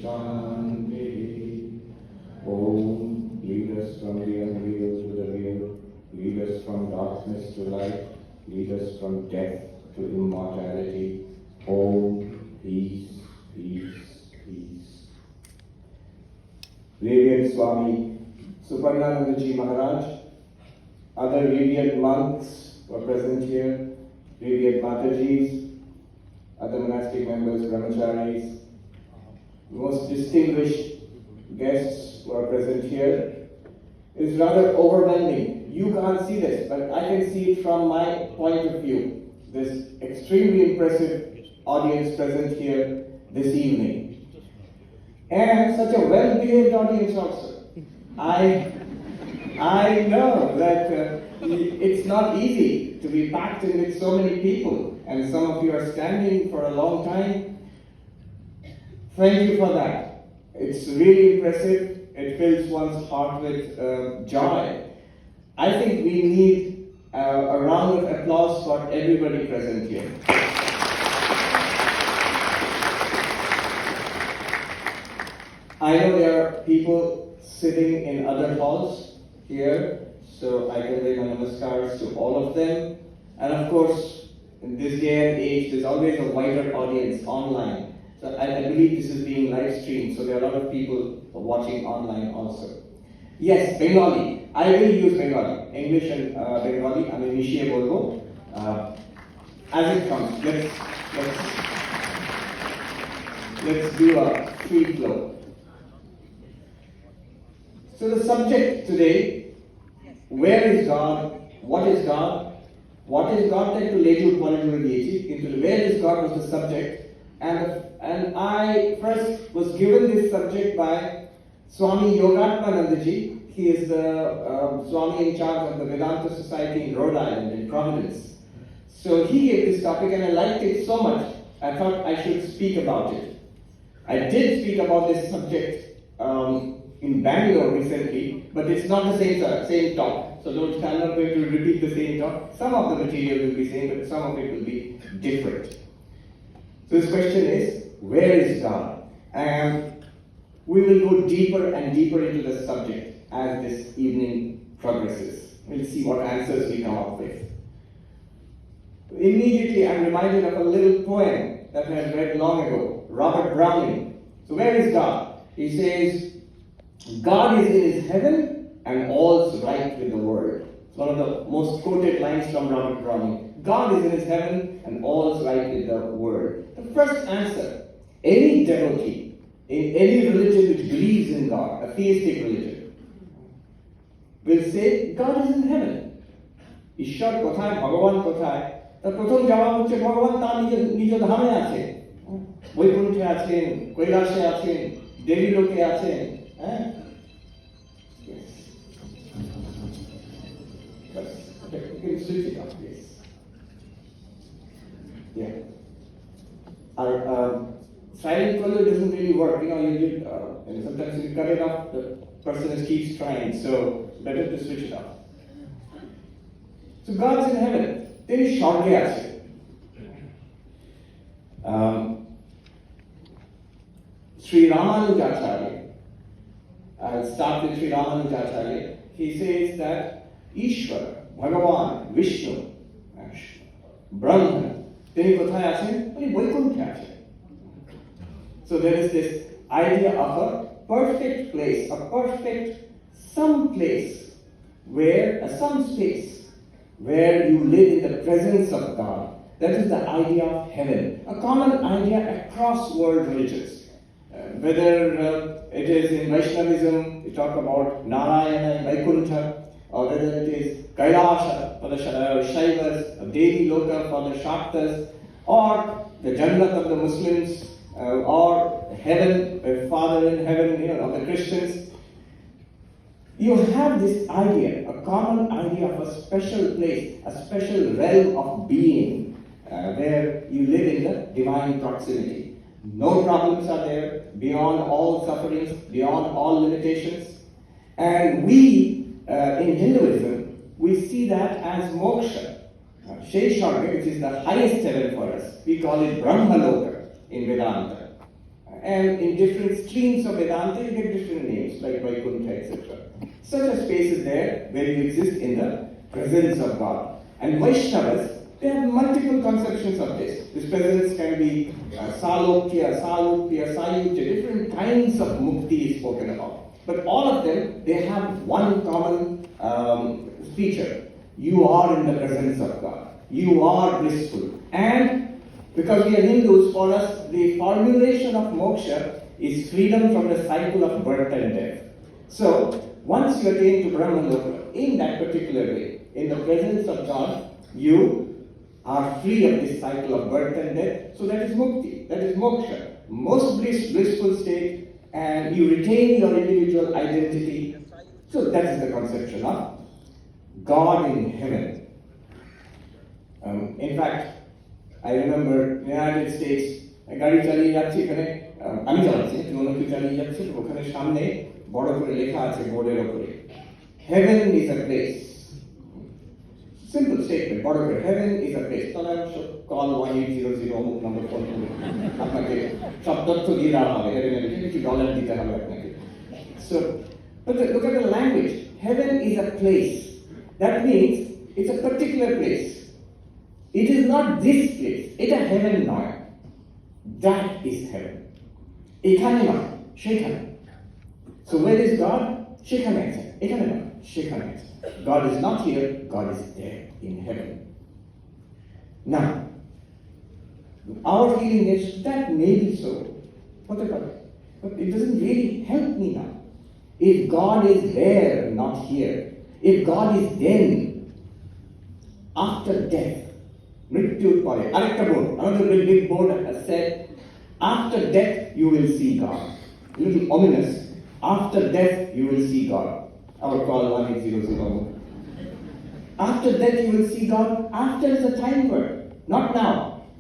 Shanti. Om, lead us from the unreal to the real, lead us from darkness to light, lead us from death to immortality. Om, peace, peace, peace. Revered Swami Sarvapriyananda Maharaj, other revered monks were present here, revered Matajis, other monastic members, brahmacharis, most distinguished guests who are present here. It is rather overwhelming. You can't see this, but I can see it from my point of view. This extremely impressive audience present here this evening. And such a well-behaved audience also. I know that it's not easy to be packed in with so many people, and some of you are standing for a long time. Thank you for that. It's really impressive. It fills one's heart with joy. I think we need a round of applause for everybody present here. I know there are people sitting in other halls here, so I convey my namaskars to all of them. And of course, in this day and age, there's always a wider audience online. So I believe this is being live streamed, so there are a lot of people watching online also. Yes, Bengali. I will use Bengali. English and Bengali. I mean, Nishiye Bolbo. As it comes, let's do a free flow. So the subject today, where is God? What is God? What is God? That to leju into where is God was the subject. And I first was given this subject by Swami Yogatmanandaji. He is the Swami in charge of the Vedanta Society in Rhode Island, in Providence. So he gave this topic and I liked it so much, I thought I should speak about it. I did speak about this subject in Bangalore recently, but it's not the same talk. So I'm not going to repeat the same talk. Some of the material will be same, but some of it will be different. So this question is, where is God? And we will go deeper and deeper into the subject as this evening progresses. We'll see what answers we come up with. Immediately I'm reminded of a little poem that I had read long ago, Robert Browning. So where is God? He says, God is in his heaven and all's right with the world. It's one of the most quoted lines from Robert Browning. God is in his heaven and all's right with the world. The first answer, any devotee in any religion which believes in God, a theistic religion, will say God is in heaven. Ishwar kothay, Bhagavan kothay. The prothom jawab hocche Bhagavan tar nijo dhame achen. Vaikunthe achen, Kailashe achen, Devi loke achen. Yes. Okay, you can switch it up, please. Yeah. Our silent color doesn't really work. And sometimes you cut it off, the person keeps trying. So better to switch it off. So God's in heaven. Then is Sharge ache. Sri Ramanujacharya. I'll start with Sri Ramanujacharya. He says that Ishwar, Bhagavan, Vishnu, Brahma, so there is this idea of a perfect place, a perfect some place, some space where you live in the presence of God. That is the idea of heaven, a common idea across world religions. Whether it is in Vaishnavism, we talk about Narayana and Vaikuntha, or whether it is Kailasha for the Shaivas, Devi Loka for the Shaktas, or the Jannat of the Muslims, or heaven, Father in heaven, of the Christians. You have this idea, a common idea of a special place, a special realm of being, where you live in the divine proximity. No problems are there, beyond all sufferings, beyond all limitations. And we, in Hinduism, we see that as moksha. Shesharga, which is the highest heaven for us. We call it Brahmaloka in Vedanta. And in different streams of Vedanta, you get different names, like Vaikuntha, etc. Such a space is there where you exist in the presence of God. And Vaishnavas, they have multiple conceptions of this. This presence can be Salokya, Salupya, Sayutya, different kinds of mukti is spoken about. But all of them, they have one common feature. You are in the presence of God. You are blissful. And because we are Hindus, for us, the formulation of moksha is freedom from the cycle of birth and death. So, once you attain to Brahmaloka, in that particular way, in the presence of God, you are free of this cycle of birth and death. So that is mukti, that is moksha. Most blissful state, and you retain your individual identity. So that is the conception of God in heaven. In fact, I remember United States, গাড়ি চালিয়ে যাচ্ছি এখানে আমি চালাচ্ছি অন্য চালিয়ে যাচ্ছি ওখানে সামনে বড় করে লেখা আছে বোর্ডের উপরে heaven is a place. Simple statement, বড় করে heaven is a place. তাহলে আমি call 1800 অমুক নম্বর ফোন করে আপনাকে সব তথ্য দিয়ে দেওয়া হবে heaven এর কিছু ডলার দিতে হবে আপনাকে. So, but look at the language. Heaven is a place. That means it's a particular place. It is not this place. It's a heaven নয়. That is heaven. এখানে নয়, সেখানে. So where is God? সেখানে আছে. এখানে নয়, সেখানে আছে. God is not here, God is there in heaven. Now, our feeling is that may be so. But it doesn't really help me now. If God is there, not here, if God is then, after death, Mrityu pare, arekta board, another big board has said, after death you will see God. A little ominous. After death you will see God. Our call 1800. After death you will see God. After is a time word. Not now.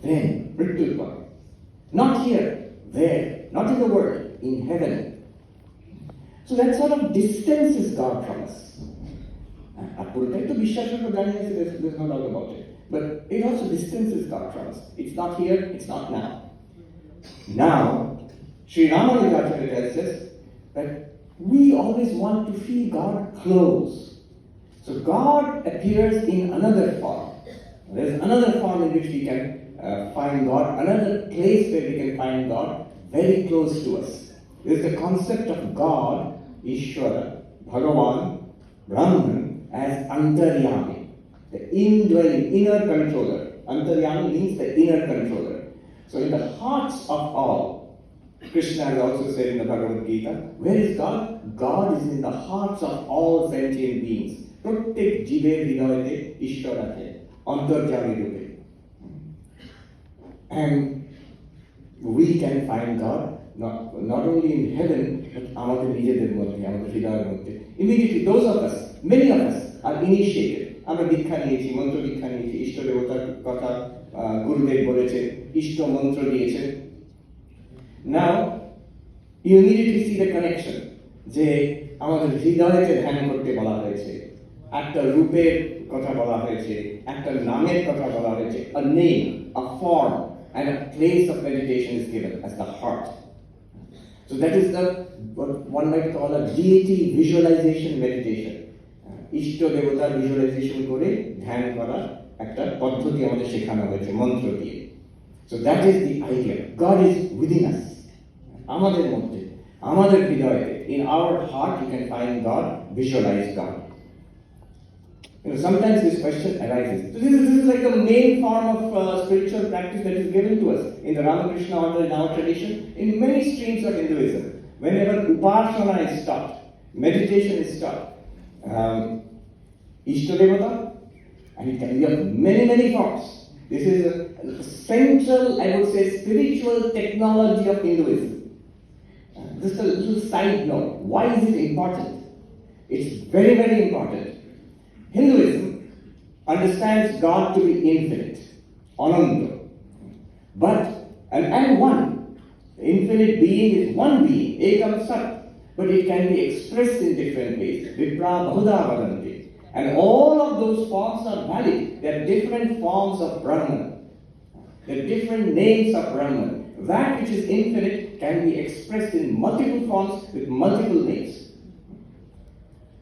Then. Mrityu pare. Not here. There. Not in the world. In heaven. So that sort of distances God from us. There's no doubt about it. But it also distances God from us. It's not here, it's not now. Now, Sri Ramakrishna tells us that we always want to feel God close. So God appears in another form. There's another form in which we can find God, another place where we can find God very close to us. There's the concept of God, Ishvara, Bhagavan, Brahman, as Antaryami. The indwelling, inner controller. Antaryami means the inner controller. So in the hearts of all, Krishna has also said in the Bhagavad Gita, where is God? God is in the hearts of all sentient beings. Prottek jiver hridayate Ishvara the Antaryami rupe. And we can find God not only in heaven, but আমাদের নিজেদের মধ্যে, আমাদের হৃদয়ের মধ্যে. Immediately, those of us, many of us, are initiated. আমরা দীক্ষা নিয়েছি, মন্ত্র দীক্ষা নিয়েছি, ইষ্ট দেবতার কথা গুরুদেব বলেছে, ইষ্ট মন্ত্র দিয়েছে. Now, you immediately see the connection. যে আমাদের হৃদয়কে ধ্যান করতে বলা হয়েছে, একটা রূপের কথা বলা হয়েছে, একটা নামের কথা বলা হয়েছে, a name, a form, and a place of meditation is given as the heart. So that is what one might call a deity visualization meditation. ইষ্ট দেবতার ভিজুয়ালাইজেশন করে ধ্যান করার একটা পদ্ধতি আমাদের শেখানো হয়েছে মন্ত্র দিয়ে. So that is the idea. God is within us. আমাদের মধ্যে, আমাদের হৃদয়ে. In our heart you can find God, visualize God. Sometimes this question arises. So this is like the main form of spiritual practice that is given to us in the Ramakrishna order, in our tradition, in many streams of Hinduism. Whenever upasana is taught, meditation is taught, Ishtadevata, and it can be of many forms. This is a central, I would say, spiritual technology of Hinduism. Just a little side note. Why is it important? It's very important. Hinduism understands God to be infinite, Ananda, but and one. The infinite being is one being, Ekam Sat. But it can be expressed in different ways. Vipra Bahuda Vadanti. And all of those forms are valid. There are different forms of Brahman. There are different names of Brahman. That which is infinite concept can be expressed in multiple forms with multiple names.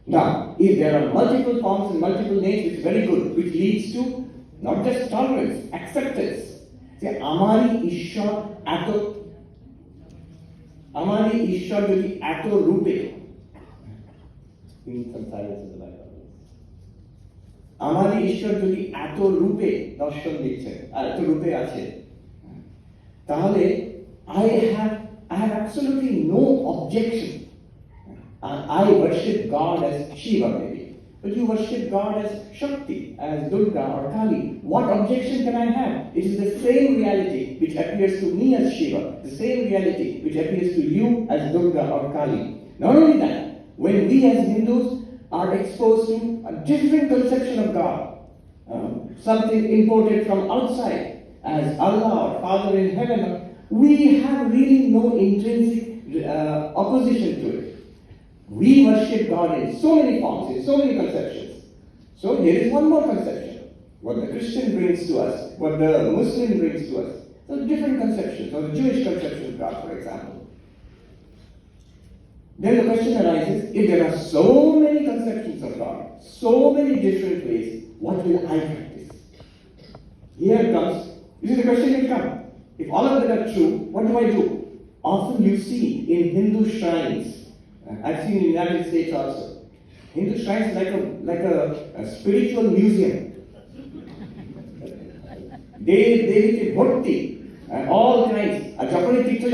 Now, if there are multiple forms and multiple names, it's very good, which leads to not just tolerance, acceptance. See, Amari Ishwar Ato. Amari Ishwar যদি এত রূপে, আমারই ঈশ্বর যদি এত রূপে দর্শন দিচ্ছেন আর এত রূপে আছে, তাহলে I have absolutely no objection. I worship God as Shiva maybe, but you worship God as Shakti, as Durga or Kali. What objection can I have? It is the same reality which appears to me as Shiva, the same reality which appears to you as Durga or Kali. Not only that, when we as Hindus are exposed to a different conception of God, something imported from outside as Allah or Father in heaven, we have really no intrinsic opposition to it. We worship God in so many forms, in so many conceptions. So here is one more conception. What the Christian brings to us, what the Muslim brings to us. So different conceptions, or the Jewish conception of God, for example. Then the question arises, if there are so many conceptions of God, so many different ways, what will I practice? Here comes, this is the question will come. If all of them are true, what do I do? Often you see in Hindu shrines, I've seen in the United States also, Hindu shrines like a spiritual museum. They bhakti and all kinds. A Japanese teacher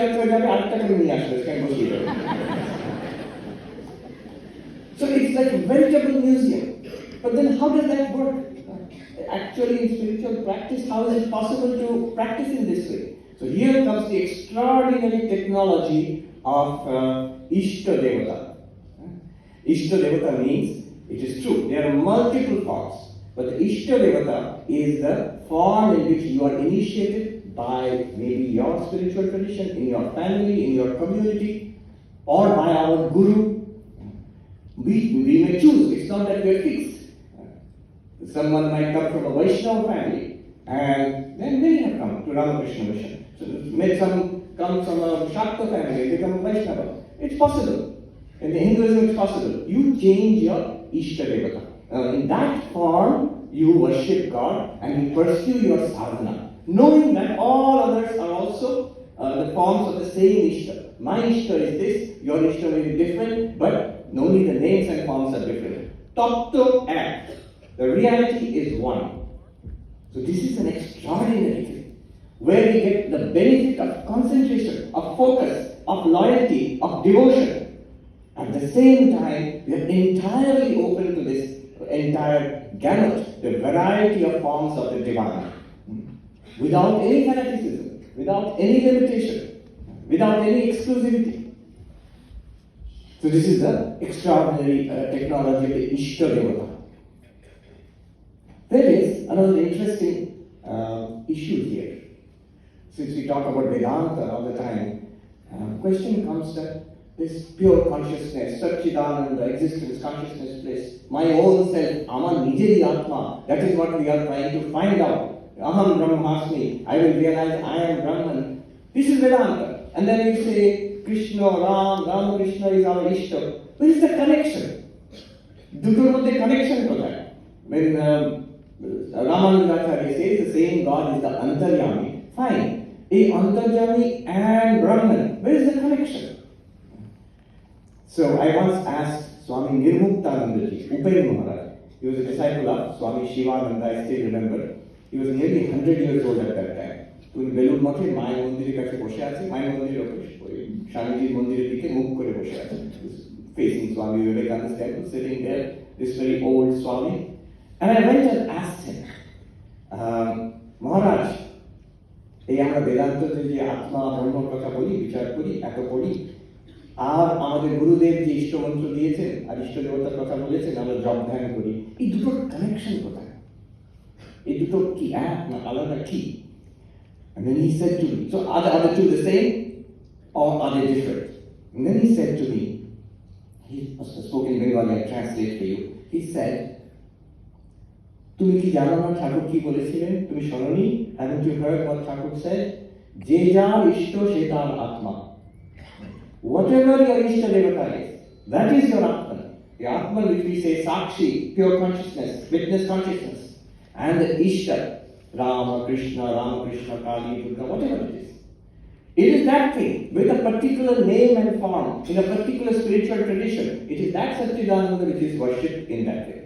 so it's like a veritable museum. But then how does that work? Actually in spiritual practice, how is it possible to practice in this way? So here comes the extraordinary technology of Ishta Devata. Ishta Devata means, it is true, there are multiple forms, but the Ishta Devata is the form in which you are initiated by maybe your spiritual tradition, in your family, in your community, or by our Guru. We may choose, it's not that we are fixed. Someone might come from a Vaishnava family, and then many have come to Ramakrishna mission. So some come from a Shakta family, become a Vaishnava. It's possible. In the Hinduism, it's possible. You change your Ishta Devata. In that form, you worship God and you pursue your sadhana, knowing that all others are also the forms of the same Ishta. My Ishta is this, your Ishta may be different, but only the names and forms are different. Tattva act. The reality is one. So this is an extraordinary thing, where we get the benefit of concentration, of focus, of loyalty, of devotion. At the same time, we are entirely open to this entire gamut, the variety of forms of the divine, without any fanaticism, without any limitation, without any exclusivity. So this is the extraordinary technology of the Ishta Devata. There is another interesting issue here. Since we talk about Vedanta all the time, question comes that this pure consciousness, Satchidananda, existence, consciousness, bliss, my own self, Amar Nijeri Atma, that is what we are trying to find out. Aham Brahmasmi, I will realize I am Brahman. This is Vedanta. And then you say, Krishna, Ramakrishna is our Ishta. Where is the connection? Dutur Madhye connection to that. When Ramanujacharya says the same God is the Antaryami, fine. A Antaryami and Brahman, where is the connection? So I once asked Swami Nirmuktanandaji, Upayan Maharaj. He was a disciple of Swami Shivananda, I still remember. He was nearly 100 years old at that time. উনি বেলুর মঠে মায়ের মন্দিরের কাছে বসে আছে, মায়ের মন্দিরের ওই স্বামীজির মন্দিরের দিকে মুখ করে বসে আছে, facing Swami Vivekananda's temple, sitting there, this very old Swami. And I went and asked him, Maharaj, এই আমরা বেদান্ততে যে আত্মা ব্রহ্মর কথা বলি, বিচার করি, এত পড়ি, আর আমাদের গুরুদেব যে ইষ্টমন্ত্র দিয়েছেন আর ইষ্ট দেবতার কথা বলেছেন, আমরা জপ ধ্যান করি, এই দুটোর কানেকশন কোথায়? এই দুটো কি এক না আলাদা কি? And then he said to me, so are the two the same or are they different? And then he said to me, he spoke in Bengali, I translate for you. He said, তুমি কি জানো না ঠাকুর কি বলেছিলেন? তুমি শোনোনি? Haven't you heard what Thakur said? যে যার ইষ্ট সে তার আত্মা. Whatever your Ishta Devata is, that is your Atman. The Atman which we say Sakshi, pure consciousness, witness consciousness. And the Ishta, Ramakrishna, Kali, Durga, whatever it is. It is that thing with a particular name and form, in a particular spiritual tradition. It is that Satchidananda which is worshipped in that way.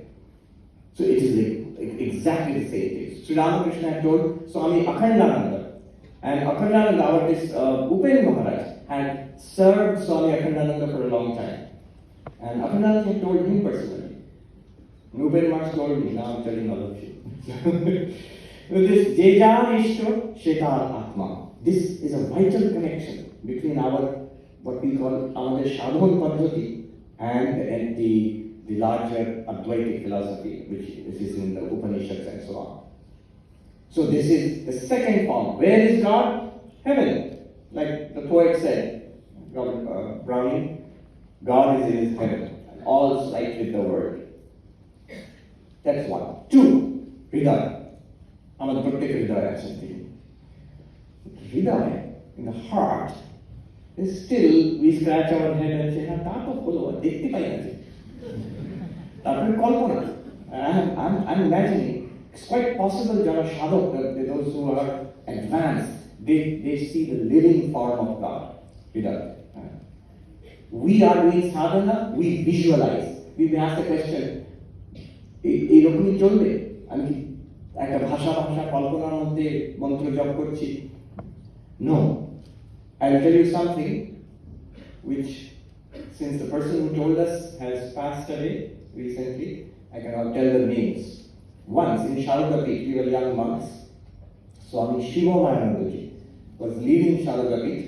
So it is exactly the same thing. Sri Ramakrishna had told Swami Akhandananda, and Akhandananda, this Upen Maharaj, had served Swami Akhandananda for a long time. And Akhandananda had told him personally. Upen Maharaj told me, now I'm telling all of you. This Jejar Ishto, Shetar Atma. This is a vital connection between our, what we call our Shadhan Padhati and the larger Advaitic philosophy, which is in the Upanishads and so on. So this is the second form. Where is God? Heaven. Like the poet said, Browning, God is in his heaven. All right with the word. That's one. Two, Hridaya. Our Bhakti Hridaya actually. Hridaya, in the heart, is still, we scratch our head and say, Tata Polo, Dekti Payanati. Tata Kalpana. I'm imagining, it's quite possible that those who are advanced, they see the living form of God. Hridaya. We are doing sadhana, we visualize. We may ask the question, এরকমই চলবে? আমি একটা ভাষা কল্পনার মধ্যে মন্ত্র জপ করছি? No. I'll tell you something which, since the person who told us has passed away recently, I cannot tell the names. Once in Shalagapit, we were young monks, Swami Sarvapriyananda was leaving Shalagapit,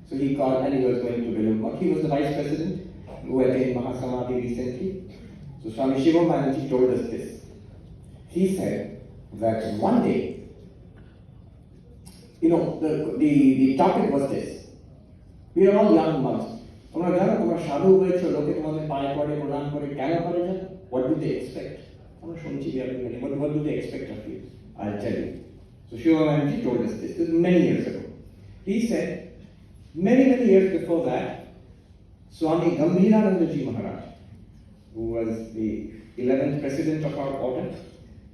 so he called and he was going to Belur Math. He was the vice president who attained Mahasamadhi recently. So Swami Sarvapriyananda told us this. He said that one day, the topic was this. We are all young monks. What do they expect? What do they expect of you? I'll tell you. So Shivananji told us this. This was many years ago. He said, many years before that, Swami Gambhiranandaji Maharaj, who was the 11th president of our order,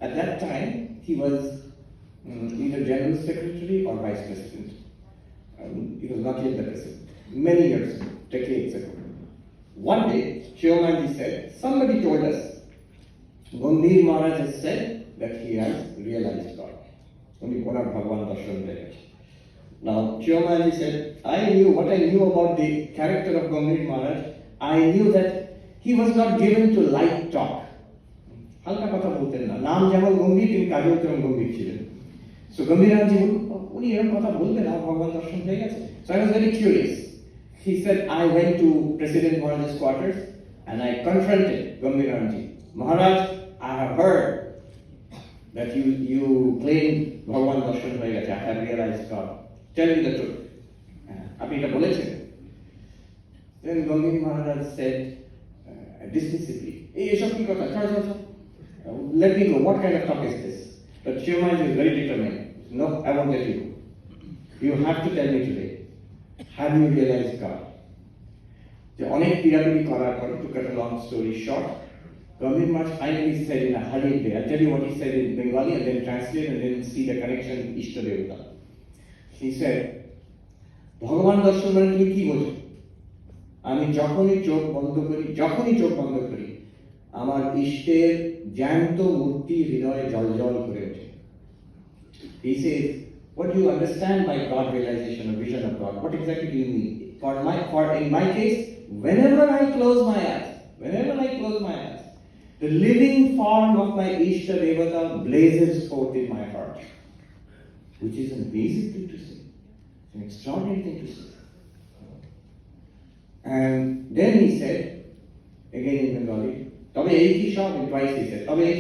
at that time he was either general secretary or vice president. He was not yet the president. Many years ago, decades ago. One day, Shivananji said, somebody told us, Gambhir Maharaj has said that he has realized God. Now, Shivananji said, what I knew about the character of Gambhir Maharaj, I knew that he was not given to light talk. হালকা কথা বলতেন না, নাম যেমন গম্ভীর তিনি কাজেও তেমন গম্ভীর ছিলেন। So Gambhiranji, উনি এরকম কথা বলতেন, আমার ভগবান দর্শন হয়ে গেছে। So I was very curious. He said, I went to President Maharaj's quarters and I confronted Gambhiranji. Maharaj, I have heard that you claimed ভগবান দর্শন হয়ে গেছে. I have realized God. Tell me the truth. আপনি এটা বলেছেন? Then Gambhir Maharaj said, dismissively, এসব কি কথা? Let me go. What kind of talk is this? But Shivananji is very determined. No, I won't let you go. You have to tell me today. Have you realized God? The অনেক pyramid করার পর, to cut a long story short, Gambhir Maharaj finally said in a hurried way, I'll tell you what he said in Bengali and then translate and then see the connection Ishta Devata. He said, ভগবান দর্শন মানে তুমি কি বোঝো? আমি যখনই চোখ বন্ধ করি আমার ইষ্টের জ্যান্ত মূর্তি হৃদয়ে জল করে ওঠে। He says, what do you understand by God realization or vision of God? What exactly do you mean? In my case, whenever I close my eyes, the living form of my Ishta Devata blazes forth in my heart, which is an amazing thing to say, an extraordinary thing to say. And then he said, again in Bengali, তবে এই কি সব? Twice he said, তবে এই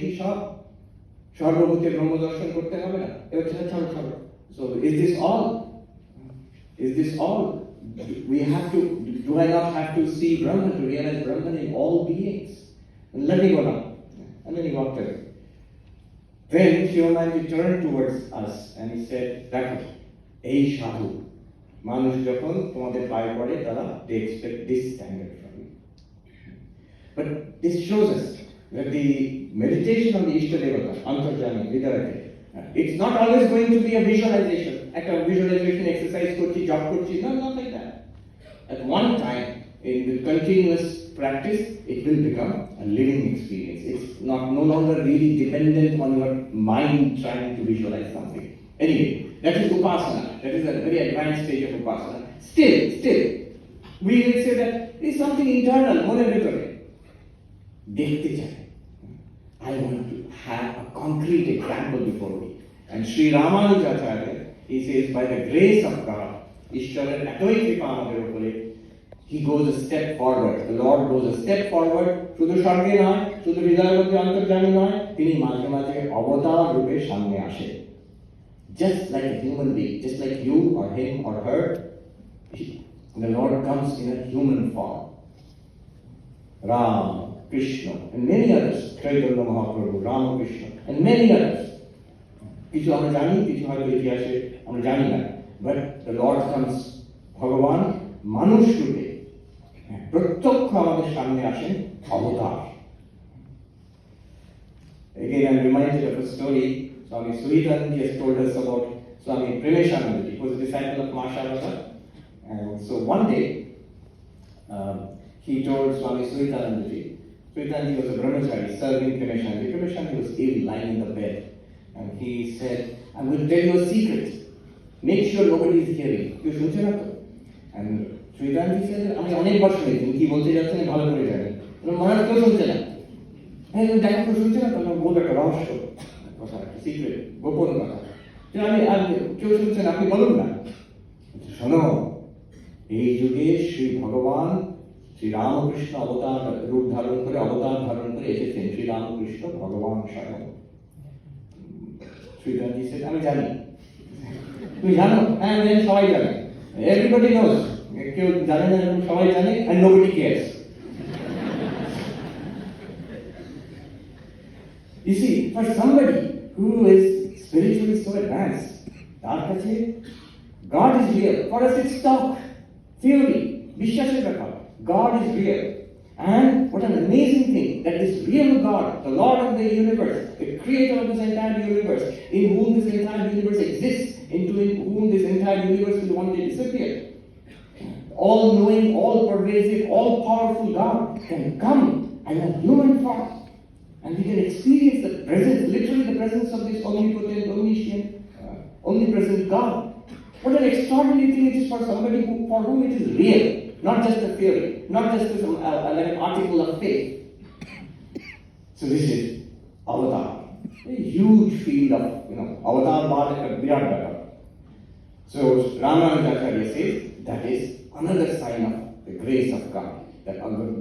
কি সব? সর্বভূতে ব্রহ্ম দর্শন করতে হবে না? এবার ছাড়ো। So is this all? Do I not have to see Brahman to realize Brahman in all beings? And let me go now. And then he walked away. Then Shivananji turned towards us and he said, Daki, ei sadhu, মানুষ যখন তোমাদের পায়ে পড়ে তারা they expect this standard from you. But this shows us that the meditation on the Ishta Devata, Antarjami, Vidarate, it's not always going to be a visualization. Like a visualization exercise kochi, job kochi, no, not like that. At one time, in the continuous practice, it will become a living experience. It's no longer really dependent on your mind trying to visualize something. Anyway, that is upasana. That is a very advanced stage of upasana. Still, we will say that there is something internal, more than dekhte chahe. I want to have a concrete example before me. And Sri Ramanujacharya, he says, by the grace of God, Ishwarar etoi kripa amader upore, he goes a step forward. The Lord goes a step forward. শুধু স্বর্গে নয়, শুধু হৃদয়ের মধ্যে অন্তর্যামী নয়, তিনি মাঝে মাঝে অবতার রূপে সামনে আসে। Just like a human being, just like you or him or her, the Lord comes in a human form. Ram, Krishna, and many others, Chaitanya Mahaprabhu, Ramakrishna, and many others. কিছু আমরা জানি, কিছু হয়তো ইতিহাসে আমরা জানি না, but the Lord comes, ভগবান মানুষ রূপে প্রত্যক্ষ আমাদের সামনে আসেন অবতার। Again, I'm reminded of a story Swami Sarvapriyananda has told us about Swami Sarvapriyananda, who was a disciple of Maharaj. And so one day, he told Swami Sarvapriyananda, Sarvapriyananda was a brahmachari serving Sarvapriyananda. Sarvapriyananda was ill, lying in the bed. And he said, I will tell you a secret. Make sure nobody is hearing. You শুনছেন না তো? And Sarvapriyananda said, আমি অনেকবার শুনেছি, কি বলতে যাচ্ছেন ভালো করে জানি। মহারাজ কেউ শুনছে না। হ্যাঁ, দেখা তো শুনছে না, তখন বলবো একটা রহস্য কথা, একটা সিক্রেট, গোপন কথা। আমি কেউ শুনছেন, আপনি বলুন না। শোনো, এই যুগে শ্রী ভগবান শ্রী রামকৃষ্ণ অবতার রূপ ধারণ করে এসেছেন, শ্রী রামকৃষ্ণ ভগবান স্বয়ং। শ্রীরামজি said, আমি জানি। তুমি জানো? হ্যাঁ, আমি জানি, সবাই জানে। Everybody knows. কেউ জানে না, এরকম সবাই জানে, and nobody cares. You see, for somebody who is spiritually so advanced, তার কাছে God is real. For us it's talk, theory, বিশ্বাসের ব্যাপার. God is real. And what an amazing thing that this real God, the Lord of the universe, the creator of this entire universe, in whom this entire universe exists, into whom this entire universe will one day disappear, all-knowing, all-pervasive, all-powerful God can come in a human form. And we can experience the presence, literally the presence of this omnipotent, omniscient, omnipresent God. What an extraordinary thing it is for somebody for whom it is real, not just a theory, not just like an article of faith. So this is avatar, a huge field of, avatar bad and virat bhata. So Ramanujacharya says that is another sign of the grace of God. That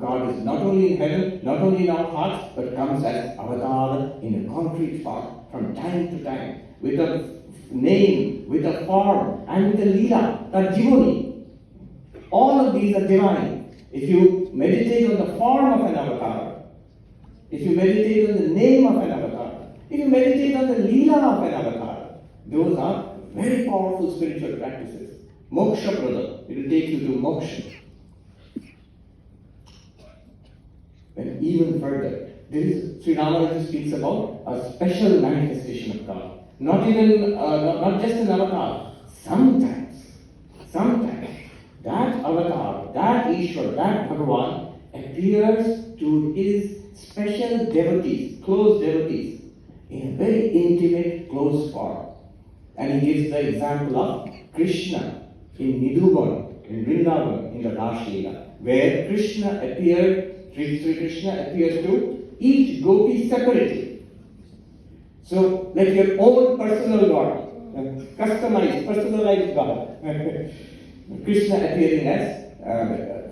God is not only in heaven, not only in our hearts, but comes as avatar in a concrete form from time to time, with a name, with a form, and with a leela, that jivoni. All of these are divine. If you meditate on the form of an avatar, if you meditate on the name of an avatar, if you meditate on the leela of an avatar, those are very powerful spiritual practices. Moksha prada, it will take you to moksha. And even further, there is Sri Ramakrishna speaks about a special manifestation of God. Not just an avatar. Sometimes that avatar, that Ishwar, that Bhagavan appears to his special devotees, close devotees, in a very intimate, close form. And he gives the example of Krishna in Nidhuvan, in Vrindavan, in the Rasa Leela, where Sri Krishna appears to each gopi separately. So, like your own personal God, customized, personalized God. Krishna appearing as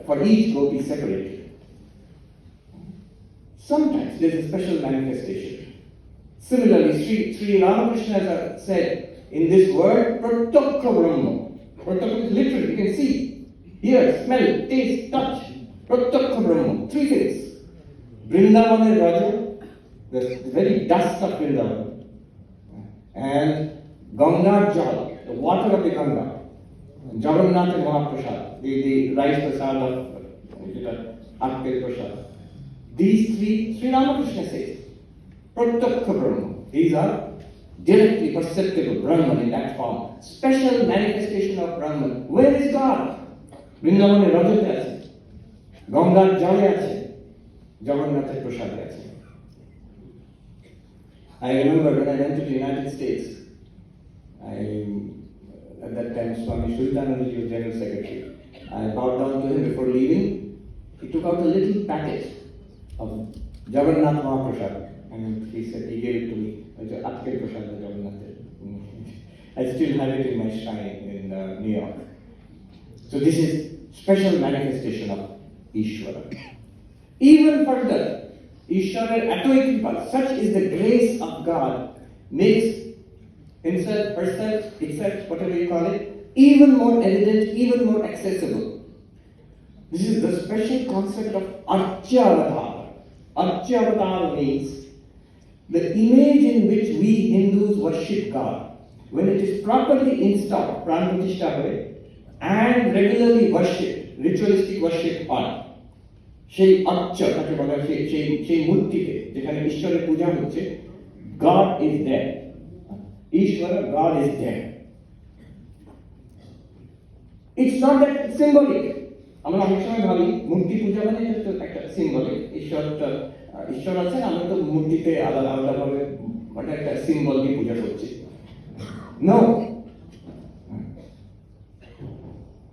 for each gopi separately. Sometimes there is a special manifestation. Similarly, Sri Ramakrishna said in this word, Pratyakha Brahma. Pratyakha is literally, you can see, hear, smell, taste, touch. Pratyakha Brahma. Three things. Vrindavan is Raja, the very dust of Vrindavan. And Ganga Jal, the water of the Ganga. Jagannath Mahaprasad, the rice prasad of Akkel Prasad. These three, Sri Ramakrishna says, Pratyakha Brahma. These are directly perceptible Brahman in that form. Special manifestation of Brahman. Where is God? Vrindavane Rajate ache, Gangar Jale ache, Jagannath Prasad ache. I remember when I went to the United States, at that time Swami Sarvapriyananda was General Secretary. I bowed down to him before leaving. He took out a little packet of Jagannath Mahaprasad and he said, he gave it to me. Akkel Prasad Jagannath. I still have it in my shrine in New York. So this is special manifestation of Ishvara. Even further, Ishvara Atoikipal, such is the grace of God, makes himself, herself, itself, whatever you call it, even more evident, even more accessible. This is the special concept of Archyavatara. Archyavatara means the image in which we Hindus worship God. When it is properly installed, Pranpratishtha hoye, and regularly worshipped, ritualistic worship on, সেই আচ্ছা তাকে বলা হয় সেই মূর্তিতে যেখানে ঈশ্বরের পূজা হচ্ছে, God is there. Ishvara, God is there. It's not that symbolic. আমরা অনেক সময় ভাবি মূর্তি পূজা মানে এটা একটা সিম্বলিক, ঈশ্বর আছেন, আমরা তো মূর্তিতে আলাদা আলাদাভাবে মানে একটা সিম্বল দিয়ে পূজা করছি। No.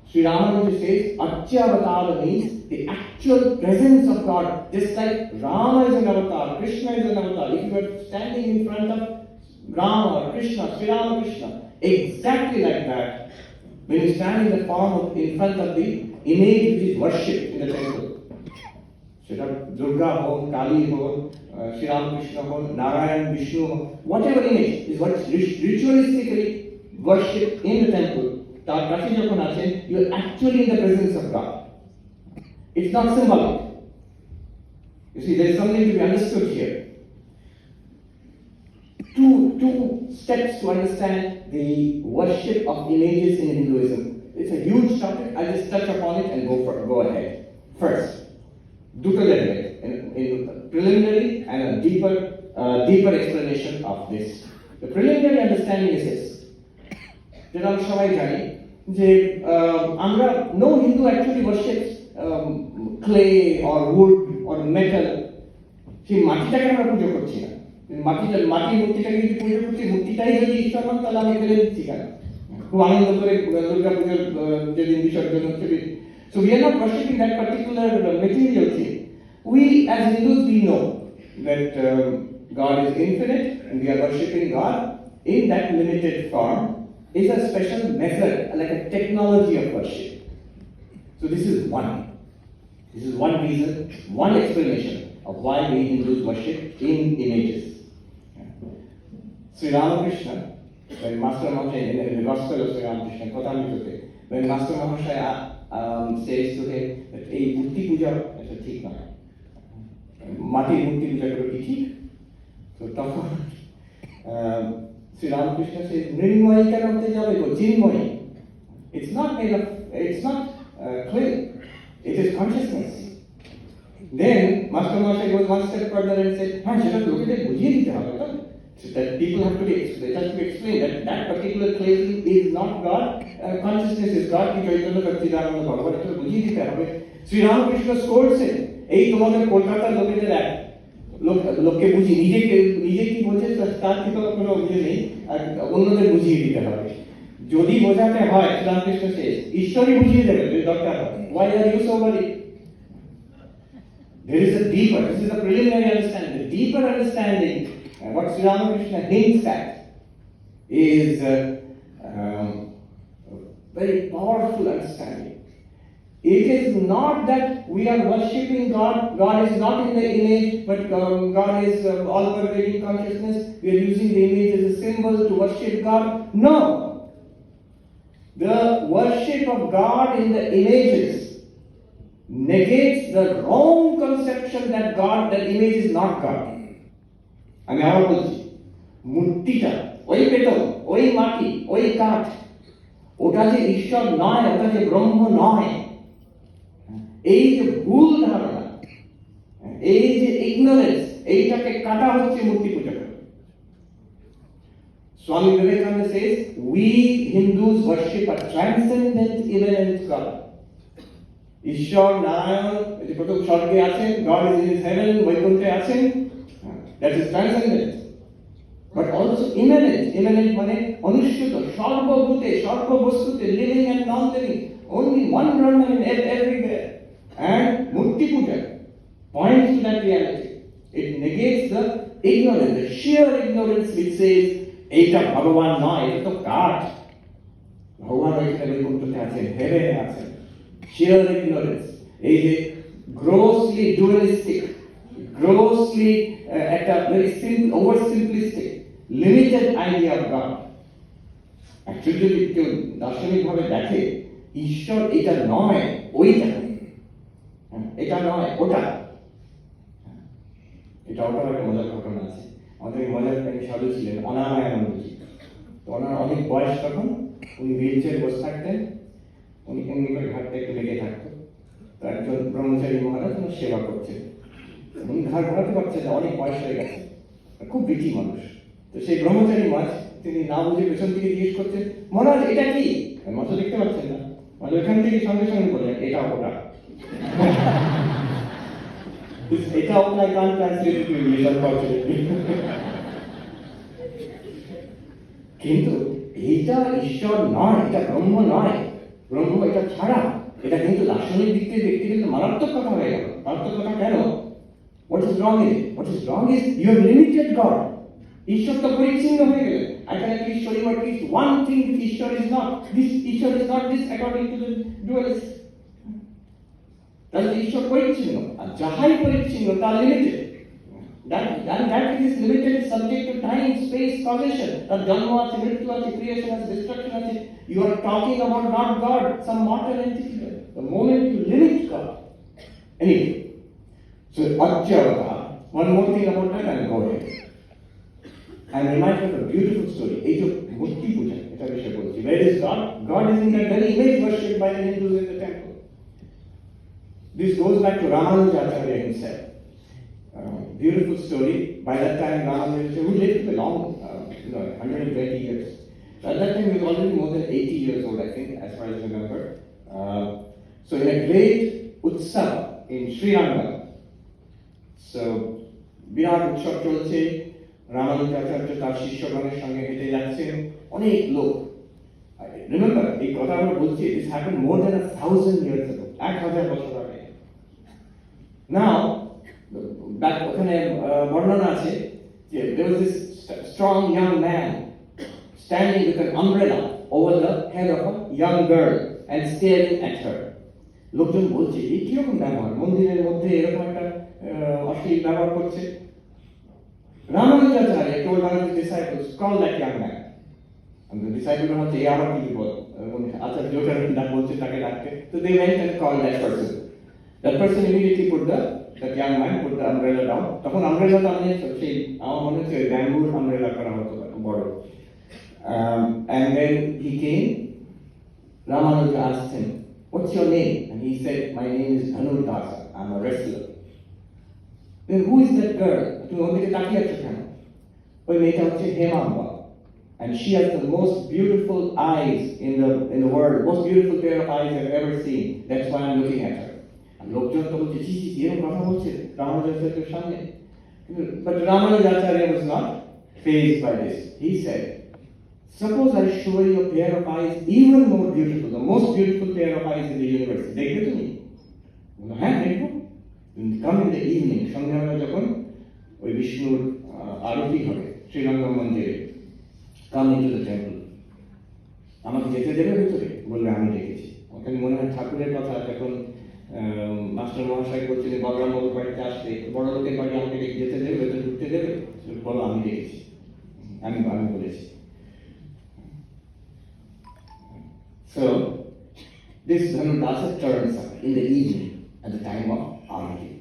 Sri Ramakrishna says, Archyavatara means the actual presence of God. Just like Rama is an avatar, Krishna is an avatar. If you are standing in front of Rama or Krishna, Sri Ramakrishna, exactly like that, when you stand in the form of, in front of the image which is worshipped in the temple, সেটা Durga hon, Kali hon, Sri Ramakrishna hon, Narayan, Vishnu hon, whatever image is what is ritualistically worshipped in the temple, তার কাছে যখন আছেন, you are actually in the presence of God. It's not symbolic. You see, there is something to be understood here. Two steps to understand the worship of images in Hinduism. It's a huge topic. I'll just touch upon it and go ahead. First, duto level, in preliminary and a deeper explanation of this. The preliminary understanding is this. যেটা আমরা সবাই জানি যে আমরা no Hindu actually worships clay or wood or metal. সেই মাটিটাকে আমরা পুজো করছি না। মাটির মূর্তিটাকে যদি পুজো করছি, মূর্তিটাই যদি ঈশ্বর হন, তাহলে আমি ফেলে দিচ্ছি কেন? খুব আনন্দ করে দুর্গা পুজোর যেদিন বিসর্জন হচ্ছে। So we are not worshipping that particular material thing. We as Hindus, we know that God is infinite and we are worshipping God in that limited form. Is a special method, like a technology of worship. So this is one reason, one explanation of why we Hindus worship in images. Sri Ramakrishna, when Master Mahashaya, in the Gospel of Sri Ramakrishna, when Master Mahashaya says to him that hey, murti puja, it's ঠিক না, মাটির মূর্তি পূজা করা কি ঠিক? তো তখন Sri Ramakrishna says, Mrinmoyi karante jabe go, Jinmoyi. It's not made of, it's not clay. It is consciousness. Then Master Mahashaya goes one step further and says, সেটা লোকেদের বুঝিয়ে দিতে হবে না? So that people have to be explained that that particular clay is not God. Consciousness is God. কি চৈতন্য সচ্চিদানন্দ ভগবান এটা বুঝিয়ে দিতে হবে। Sri Ramakrishna scolds him. এই তোমাদের কলকাতার লোকেদের এক লোককে বুঝিয়ে নিজে কি বোঝে তার থেকে কোনো বুঝে নেই, আর অন্যদের বুঝিয়ে দিতে হবে। যদি বোঝাতে হয়, রামকৃষ্ণ শেষ ঈশ্বরই বুঝিয়ে দেবে যদি দরকার হয়। Why are you so worried? There is a deeper, this is a preliminary understanding. The deeper understanding, what Sri Ramakrishna hints at, is a very powerful understanding. It is not that we are worshipping God. God is not in the image, but God is all-pervading consciousness. We are using the image as a symbol to worship God. No. The worship of God in the images negates the wrong conception that image is not God. আমি আবার বলছি, মূর্তিটা, ওই বেতন, ওই মাটি, ওই কাঠ, ওটা যে ঈশ্বর নয়, ওটা যে ব্রহ্ম নয়, এই যে ভুল ধারণা, এই যে ইগনোরেন্স, এইটাকে কাটা হচ্ছে মূর্তি পূজা করে। Swami Vivekananda says, we Hindus worship a transcendent, immanent God. ঈশ্বর নারায়ণ যে প্রথম স্বর্গে আছেন, God is in his heaven, বৈকুণ্ঠে আছেন, that is transcendent. But also immanent. Immanent মানে অনুষ্ঠিত, সর্বভূতে, সর্ববস্তুতে, living and non-living. Only one Brahman everywhere. And murti puja points to that reality. It negates the ignorance, the sheer ignorance which says, এইটা ভগবান নয়, এটা তো কাঠ। ভগবান ওইখানে বৈকুণ্ঠতে আছেন, হেভেনে আছেন। Sheer ignorance. এই যে grossly dualistic, grossly একটা very simple, oversimplistic, limited idea of God. Actually যদি কেউ দার্শনিক ভাবে দেখে, ঈশ্বর এটা নয়, ওইটা, এটা নয়, ওটা। এটা ওটাও একটা মজার ঘটনা আছে। আমাদের মজার প্রেমী সাধু ছিলেন অনামায়ানন্দজি। তো ওনার অনেক বয়স তখন, উনি হুইল চেয়ারে বসে থাকতেন, উনি এমনি করে ঘাটতে একটু লেগে থাকতো। তো একজন ব্রহ্মচারী মহারাজ ওনার সেবা করছেন, উনি ঘাড় ঘোরাতে পারছেন না, অনেক বয়স হয়ে গেছে, খুব বিটি মানুষ। তো সেই ব্রহ্মচারী মাছ তিনি না বুঝে পেছন থেকে জিজ্ঞেস করছেন, মহারাজ এটা কি? মাছ দেখতে পাচ্ছেন না, মানে ওইখান থেকে সঙ্গে সঙ্গে বললেন, এটা ওটা। এটা ওটা গান ট্রান্সলেট টু ইংলিশ আনফরচুনেটলি। কিন্তু এইটা ঈশ্বর নয়, এটা ব্রহ্ম নয়, ব্রহ্ম এটা ছাড়া, এটা কিন্তু দার্শনিক দিক থেকে দেখতে গেলে মারাত্মক কথা হয়ে গেল। মারাত্মক কথা কেন? What is wrong in it? What is wrong is you have limited God. ঈশ্বর তো পরিচ্ছন্ন হয়ে গেলেন। I can at least show you at least one thing which ঈশ্বর is not. This ঈশ্বর is not this according to the dualist. তাহলে ঈশ্বর পরিচ্ছন্ন, আর যাহাই পরিচ্ছন্ন তা limited. That is limited is subject to time, space, causation. তার জন্ম আছে, মৃত্যু আছে, creation আছে, destruction আছে. You are talking about not God, some mortal entity. The moment you limit God. Anyway, so Achyavata, one more thing about that and go ahead. I'm reminded of a beautiful story. Age of Murti Puja. Where is God? God is in that very image worshipped by the Hindus in the temple. This goes back to Ramanujacharya himself. Beautiful story. By that time, Ramakrishna, who lived for long, 120 years. So at that time, he was already more than 80 years old, I think, as far as I remember. So in a great utsava in Sri Lanka, so বিরাট উৎসব চলছে, রামানুজাচার্য তার শিষ্যগণের সঙ্গে হেঁটে যাচ্ছেন, অনেক লোক। Remember, এই কথা আমরা বলছি, this happened more than 1,000 years ago, 1000 বছর আগে। Now, back ওখানে বর্ণনা আছে যে there was this strong young man standing with an umbrella over the head of a young girl and staring at her. লোকজন বলছে, এই কিরকম ব্যবহার, মন্দিরের মধ্যে এরকম একটা অশ্লীল ব্যবহার করছে। Ramanujacharya told one of his disciples, call that young man. And the disciple হচ্ছে এই আবার কি বিপদ, আচার্যটা ডাক বলছে তাকে ডাকতে। So they went and called that person. That person immediately put that young man put the umbrella down. তখন umbrella টা মানে সেই আমার মনে হচ্ছে ব্যাম্বুর umbrella করা হতো বড়। And then he came. Ramanuja asked him, what's your name? And he said, my name is Dhanurdasa. I'm a wrestler. Then who is that girl? তুমি ওদিকে তাকিয়ে আছো কেন? ওই মেয়েটা হচ্ছে হেমাম্বা, and she has the most beautiful eyes in the world, most beautiful pair of eyes I've ever seen. That's why I'm looking at her. And লোকজন তো বলছে, জি এরকম কথা বলছে রামানুজাচার্যের সামনে। But Ramanujacharya was not fazed by this. He said, suppose I show you a pair of eyes even more beautiful, the most beautiful pair of eyes in the universe. দেখবে তুমি? হ্যাঁ দেখবো। Come in the evening, সন্ধ্যাবেলা যখন ওই বিষ্ণুর আরতি হবে শ্রীরঙ্গম মন্দিরে, come into the temple. আমাকে যেতে দেবে ভিতরে? বলবে আমি দেখেছি। ওখানে মনে হয় ঠাকুরের কথা, যখন মাস্টার মহাশয় বলছেন বলরাম বাবুর বাড়িতে আসতে, বড় লোকের বাড়ি আমাকে যেতে দেবে, ভেতরে ঢুকতে দেবে? বলো আমি দেখেছি, আমি বলেছি। So this Dhanurdasa turns up in the evening at the time of Arati.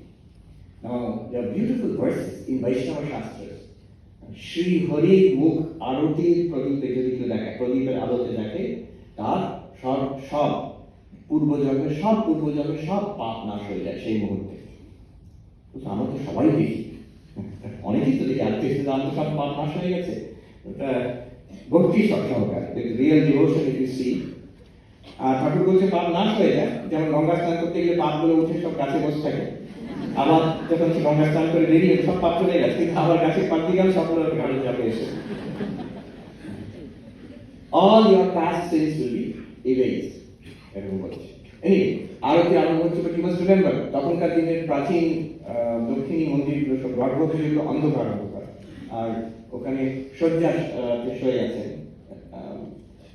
Now there are beautiful verses in Vaishnava Shastras. Shri Hari Mukh Arati Pradeep যদি কেউ দেখে, প্রদীপের আলোতে দেখে, তার সব পূর্বজন্মের সব পাপ নাশ হয়ে যায় সেই মুহূর্তে। আমরা তো সবাই দেখি, অনেকেই তো দেখি আজকে আমাদের সব পাপ নাশ হয়ে গেছে। ওটা ভক্তি সহকার, real devotion if you see. আর ঠাকুর বলছে পাপ নাশ হয়ে যায়, যেমন গঙ্গা স্নান করতে গেলে পাপগুলো উঠে সব গাছে বসে থাকে, আবার যখন গঙ্গা স্নান করে বেরিয়ে সব পাপ চলে গেছে, কিন্তু আবার গাছের পাপ দিয়ে গেল সবগুলো ঘাড়ে চাপে এসে। All your past sins will be erased. এরকম বলছে। আরতি আরম্ভ হচ্ছে, বাট ইউ মাস্ট রিমেম্বার তখনকার দিনের প্রাচীন দক্ষিণী মন্দিরগুলো সব গর্ভগৃহগুলো অন্ধকার, আর ওখানে শয্যা শুয়ে আছেন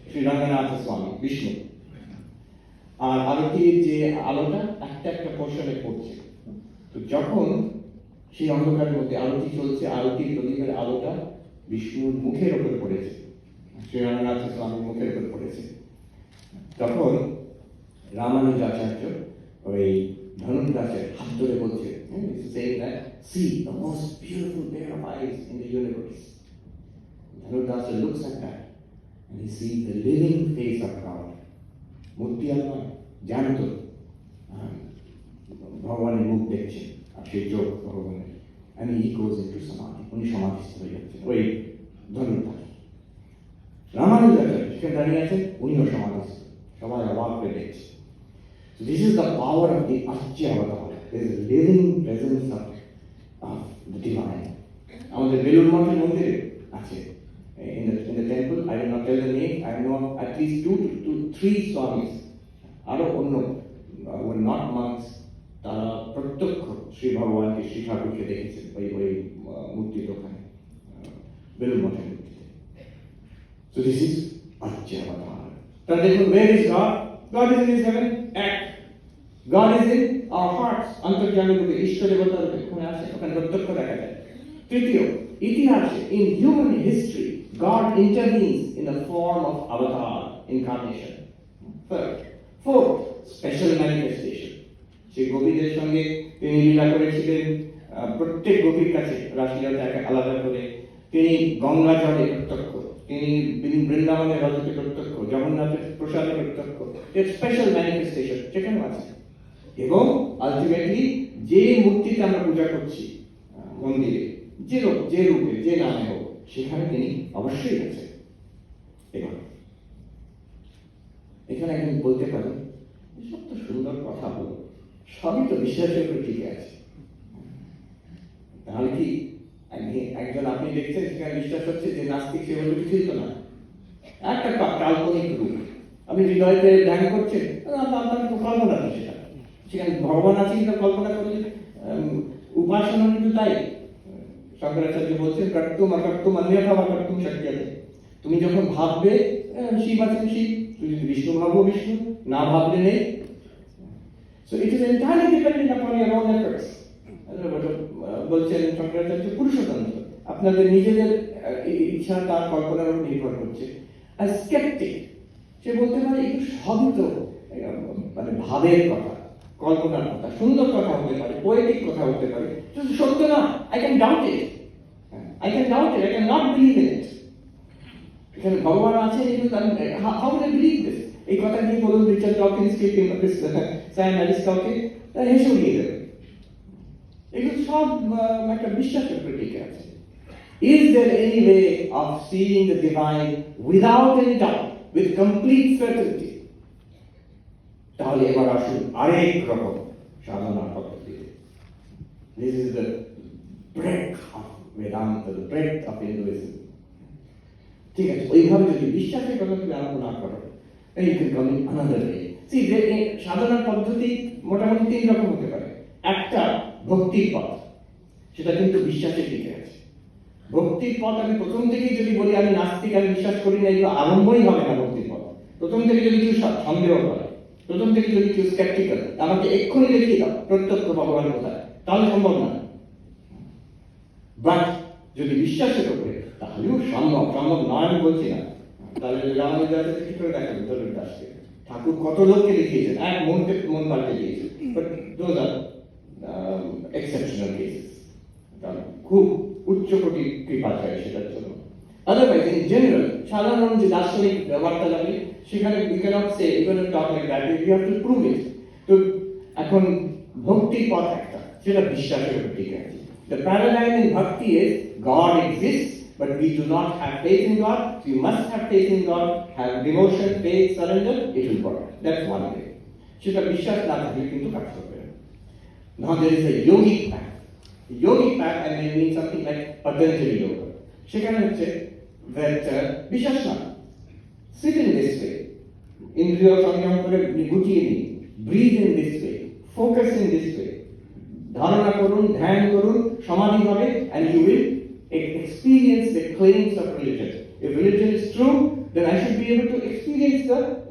শ্রী রঙ্গনাথ স্বামী বিষ্ণু, আর আরতির যে আলোটা একটা একটা পোর্শনে পড়ছে। তো যখন সেই অন্ধকারের মধ্যে আরতি চলছে, আরতির প্রদীপের আলোটা বিষ্ণুর মুখের ওপর পড়েছে, শ্রী রঙ্গনাথ স্বামীর মুখের ওপর পড়েছে, তখন রামানুজাচার্য ওই ধনুর্দাসের হাত ধরে বলছে, saying that see the most beautiful pair of eyes in the universe. Dhanurdasa looks at that and he sees the living face of God. মূর্তি আল্লাহ জানত ভগবানের মুখ দেখছে, আর সেই চোখ ভগবানের, and he goes into samadhi, উনি সমাধিস্থ হয়ে যাচ্ছেন ওই ধনুর্দাস। রামানুজাচার্য সেখানে দাঁড়িয়ে আছেন, উনিও সমাধিস্থ, সবাই অবাক হয়ে দেখছে। So this is the power of the Acchya Avatar. There is a living presence of the divine. আমাদের বেলুর মঠের মন্দিরে আছে, in the temple, I will not tell the name, I know at least 2 to 3 Swamis, আরো অন্য were not monks, তারা প্রত্যক্ষ শ্রী ভগবানকে, শ্রী ঠাকুরকে দেখেছেন ওই মূর্তির ওখানে, বেলুর মঠের মূর্তিতে। So this is Acchya Avatar. তাহলে দেখুন, where is God? God is in his heaven, act. God is in our hearts, অন্তর্যামী রূপে, ঈশ্বর দেবতার রূপে ওখানে আছে, ওখানে প্রত্যক্ষ দেখা যায়। তৃতীয়, ইতিহাসে, in human history, God intervenes in the form of avatar, incarnation. Third, fourth, special manifestation. সেই গোপীদের সঙ্গে তিনি লীলা করেছিলেন, প্রত্যেক গোপীর কাছে রাশিয়াতে আলাদা করে, তিনি গঙ্গা জলে প্রত্যক্ষ, তিনি বৃন্দাবনের রজতে প্রত্যক্ষ, জগন্নাথের প্রসাদে প্রত্যক্ষ, এর স্পেশাল ম্যানিফেস্টেশন সেখানেও আছে। এবং আলটিমেটলি যে মূর্তিতে আমরা পূজা করছি মন্দিরে, যে রূপে যে নামে হোক, সেখানে তিনি অবশ্যই আছে। এখানে একজন বলতে পারেন, সব তো সুন্দর কথা বলো, সবই তো বিশ্বাসের উপর টিকে আছে, তাহলে কি একজন আপনি দেখছেন সেখানে বিশ্বাস হচ্ছে যে নাস্তিক, সে বলতে কিছুই তো না, একটা কাল্পনিক রূপ আপনি হৃদয়তে ধ্যান করছেন, আপনার কল্পনা তো সেটা, সেখানে ভগবান আছে কিনা কল্পনা করলে উপাসনা কিন্তু তাই। শঙ্করাচার্য বলছেন, কর্তুম অকর্তুম অন্যথা বা কর্তুম শক্যতে। তুমি যখন ভাববে শিব আছেন শিব, তুমি যদি বিষ্ণু ভাবো বিষ্ণু, না ভাবলে নেই। So it is entirely dependent upon your own efforts. বলছেন শঙ্করাচার্য, পুরুষতন্ত্র আপনাদের নিজেদের ইচ্ছা তার কল্পনার উপর নির্ভর করছে। আর স্কেপটিক সে বলতে পারে একটু সবই তো মানে ভাবের কথা, কল্পনার কথা, সুন্দর কথা হতে পারে, পোয়েটিক কথা হতে পারে, কিন্তু সত্য না। I can doubt it, I can not believe in it. এখানে ভগবান আছে, how will I believe this? এই কথা নিয়ে বলুন রিচার্ড ডকিন্সকে কিংবা স্যাম অ্যারিস্টটলকে, তারা হেসে উড়িয়ে দেবে। এগুলো সব একটা বিশ্বাসের উপর টিকে আছে। Is there any way of seeing the divine without any doubt, with complete certainty? তাহলে এবার আসুন আরেক রকম সাধনার পদ্ধতি। This is the breadth of Vedanta, the breadth of Hinduism. ঠিক আছে, ওইভাবে যদি বিশ্বাসের কথা তুমি আরম্ভ না করো, then you can come in another way. See, সাধনার পদ্ধতি মোটামুটি 3 রকম হতে পারে। একটা ভক্তির পথ, সেটা কিন্তু বিশ্বাসের দিকে আছে। ভক্তির পথ আমি প্রথম থেকেই যদি বলি আমি নাস্তিক, আমি বিশ্বাস করি না, এগুলো আরম্ভই হবে না ভক্তির পথ। প্রথম থেকে যদি কেউ সন্দেহ করে, প্রথম থেকে যদি কেউ স্কেপটিক্যাল, আমাকে এক্ষুনি দেখিয়ে দাও প্রত্যক্ষ ভগবান কোথায়, তাহলে সম্ভব না। বাট যদি বিশ্বাসের উপরে, তাহলেও সম্ভব নয় আমি বলছি না। তাহলে রামানুজাচার্য কি করে দেখাবেন ধরুন দাসকে, ঠাকুর কত লোককে দেখিয়েছেন, এক মন পাল্টে দিয়েছে, but those are exceptional cases, খুব উচ্চ কোটির কৃপা চাই সেটার জন্য। আদারওয়াইজ ইন জেনারেল সাধারণ যে দার্শনিক বার্তালাপে, সেখানে we cannot say you cannot talk like that, you have to prove it. তো এখন ভক্তির পথ একটা, সেটা বিশ্বাসের উপর ঠিক আছে। The paradigm in bhakti is God exists, but we do not have faith in God. So you must have faith in God, have devotion, faith, surrender, it will work. That's one way. সেটা বিশ্বাস না থাকলে কিন্তু কাজ করবে না। Now there is a yogic path. The yogic path, and I mean something like Patanjali yoga. সেখানে হচ্ছে that বিশ্বাস না, sit in this way, ইন্দ্রিয় সংযম করে গুটিয়ে নিন, breathe in this way, focus in this way, ধারণা করুন, ধ্যান করুন, সমাধি হবে, and you will experience the claims of religion. If religion is true, then I should be able to experience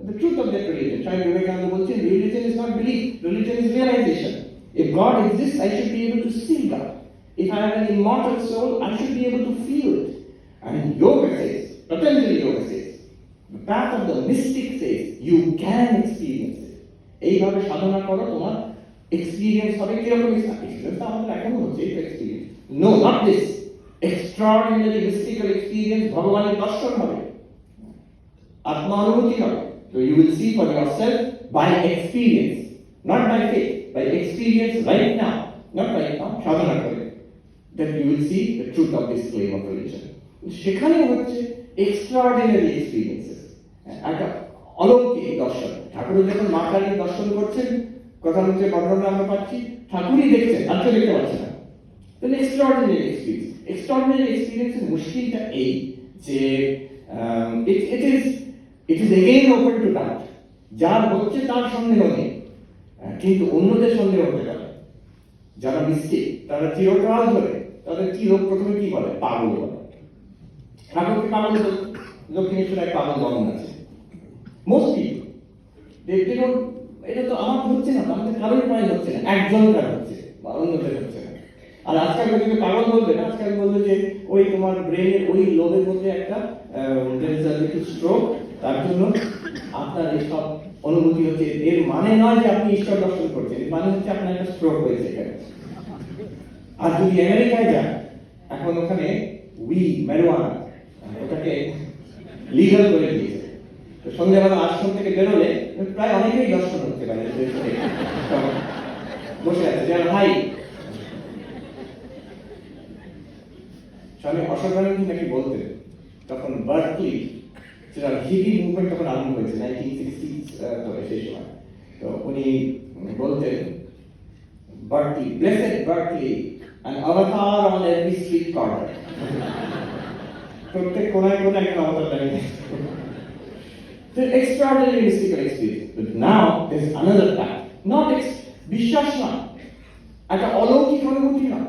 the truth of that religion. Swami Vivekananda বলছেন, religion is not belief, religion is realization. If God exists, I should be able to see God. If I have an immortal soul, I should be able to feel it. And yoga says, Patanjali yoga says, the path of the mystic says, you can experience it. এইভাবে সাধনা করো, তোমার experience হবে। কিরকম experience? আমাদের এখনো হচ্ছে এই experience. No, not this extraordinary mystical experience, ভগবানের দর্শন হবে, আত্মা অনুভূতি হবে। So you will see for yourself by experience, not by faith, by experience right now, not right now, সাধনা করে, that you will see the truth of this claim of religion. সেখানে হচ্ছে extraordinary experiences, একটা অলৌকিক দর্শন। ঠাকুর যখন মা কালীর দর্শন করছেন, কথা হচ্ছে বর্ণনা আমরা পাচ্ছি, ঠাকুরই দেখছেন, আর কেউ দেখতে পাচ্ছে না। Then extraordinary experience. Extraordinary experience এর মুশকিলটা এই যে it is again open to doubt. যার হচ্ছে তার সন্দেহ নেই, কিন্তু অন্যদের সন্দেহ হতে পারে। যারা মিস্টিক, তারা চিরকাল ধরে তাদের কি লোক প্রথমে কি বলে? পাগল বলে। ঠাকুরকে পাগল বলে, দক্ষিণেশ্বরে এক পাগল বর্ণনা আছে। মোস্ট পিপল দেখতে এটা তো আমার হচ্ছে না, আমাদের কারোর প্রায় হচ্ছে না, একজন কার হচ্ছে বা অন্যদের হচ্ছে না। আর আজকাল যদি পাগল বলবে না, আজকাল বলবে যে ওই তোমার ব্রেনের ওই লোবের মধ্যে একটা স্ট্রোক, তার জন্য আপনার এইসব অনুভূতি হচ্ছে। এর মানে নয় যে আপনি ঈশ্বর দর্শন করছেন, এর মানে হচ্ছে আপনার একটা স্ট্রোক হয়েছে এখানে। আর যদি আমেরিকায় যান, এখন ওখানে ম্যারিজুয়ানা ওটাকে লিগাল করে দিয়েছে। তো সন্ধ্যাবেলা আশ্রম থেকে বেরোলে প্রায় অনেকেই দর্শন হতে পারে, বসে আছে যারা ভাই। স্বামী অশোকানন্দ নাকি বলতেন, তখন বার্কলি, সেটা হিপি মুভমেন্ট তখন আরম্ভ হয়েছে 1960s সেই সময়। তো উনি বলতেন, Berkeley, blessed Berkeley, an avatar on every street corner. প্রত্যেক কোনায় কোনায় একটা অবতার দাঁড়িয়ে। The extraordinary mystical experience. But now there is another path. Not বিশ্বাস না, একটা অলৌকিক অনুভূতি না।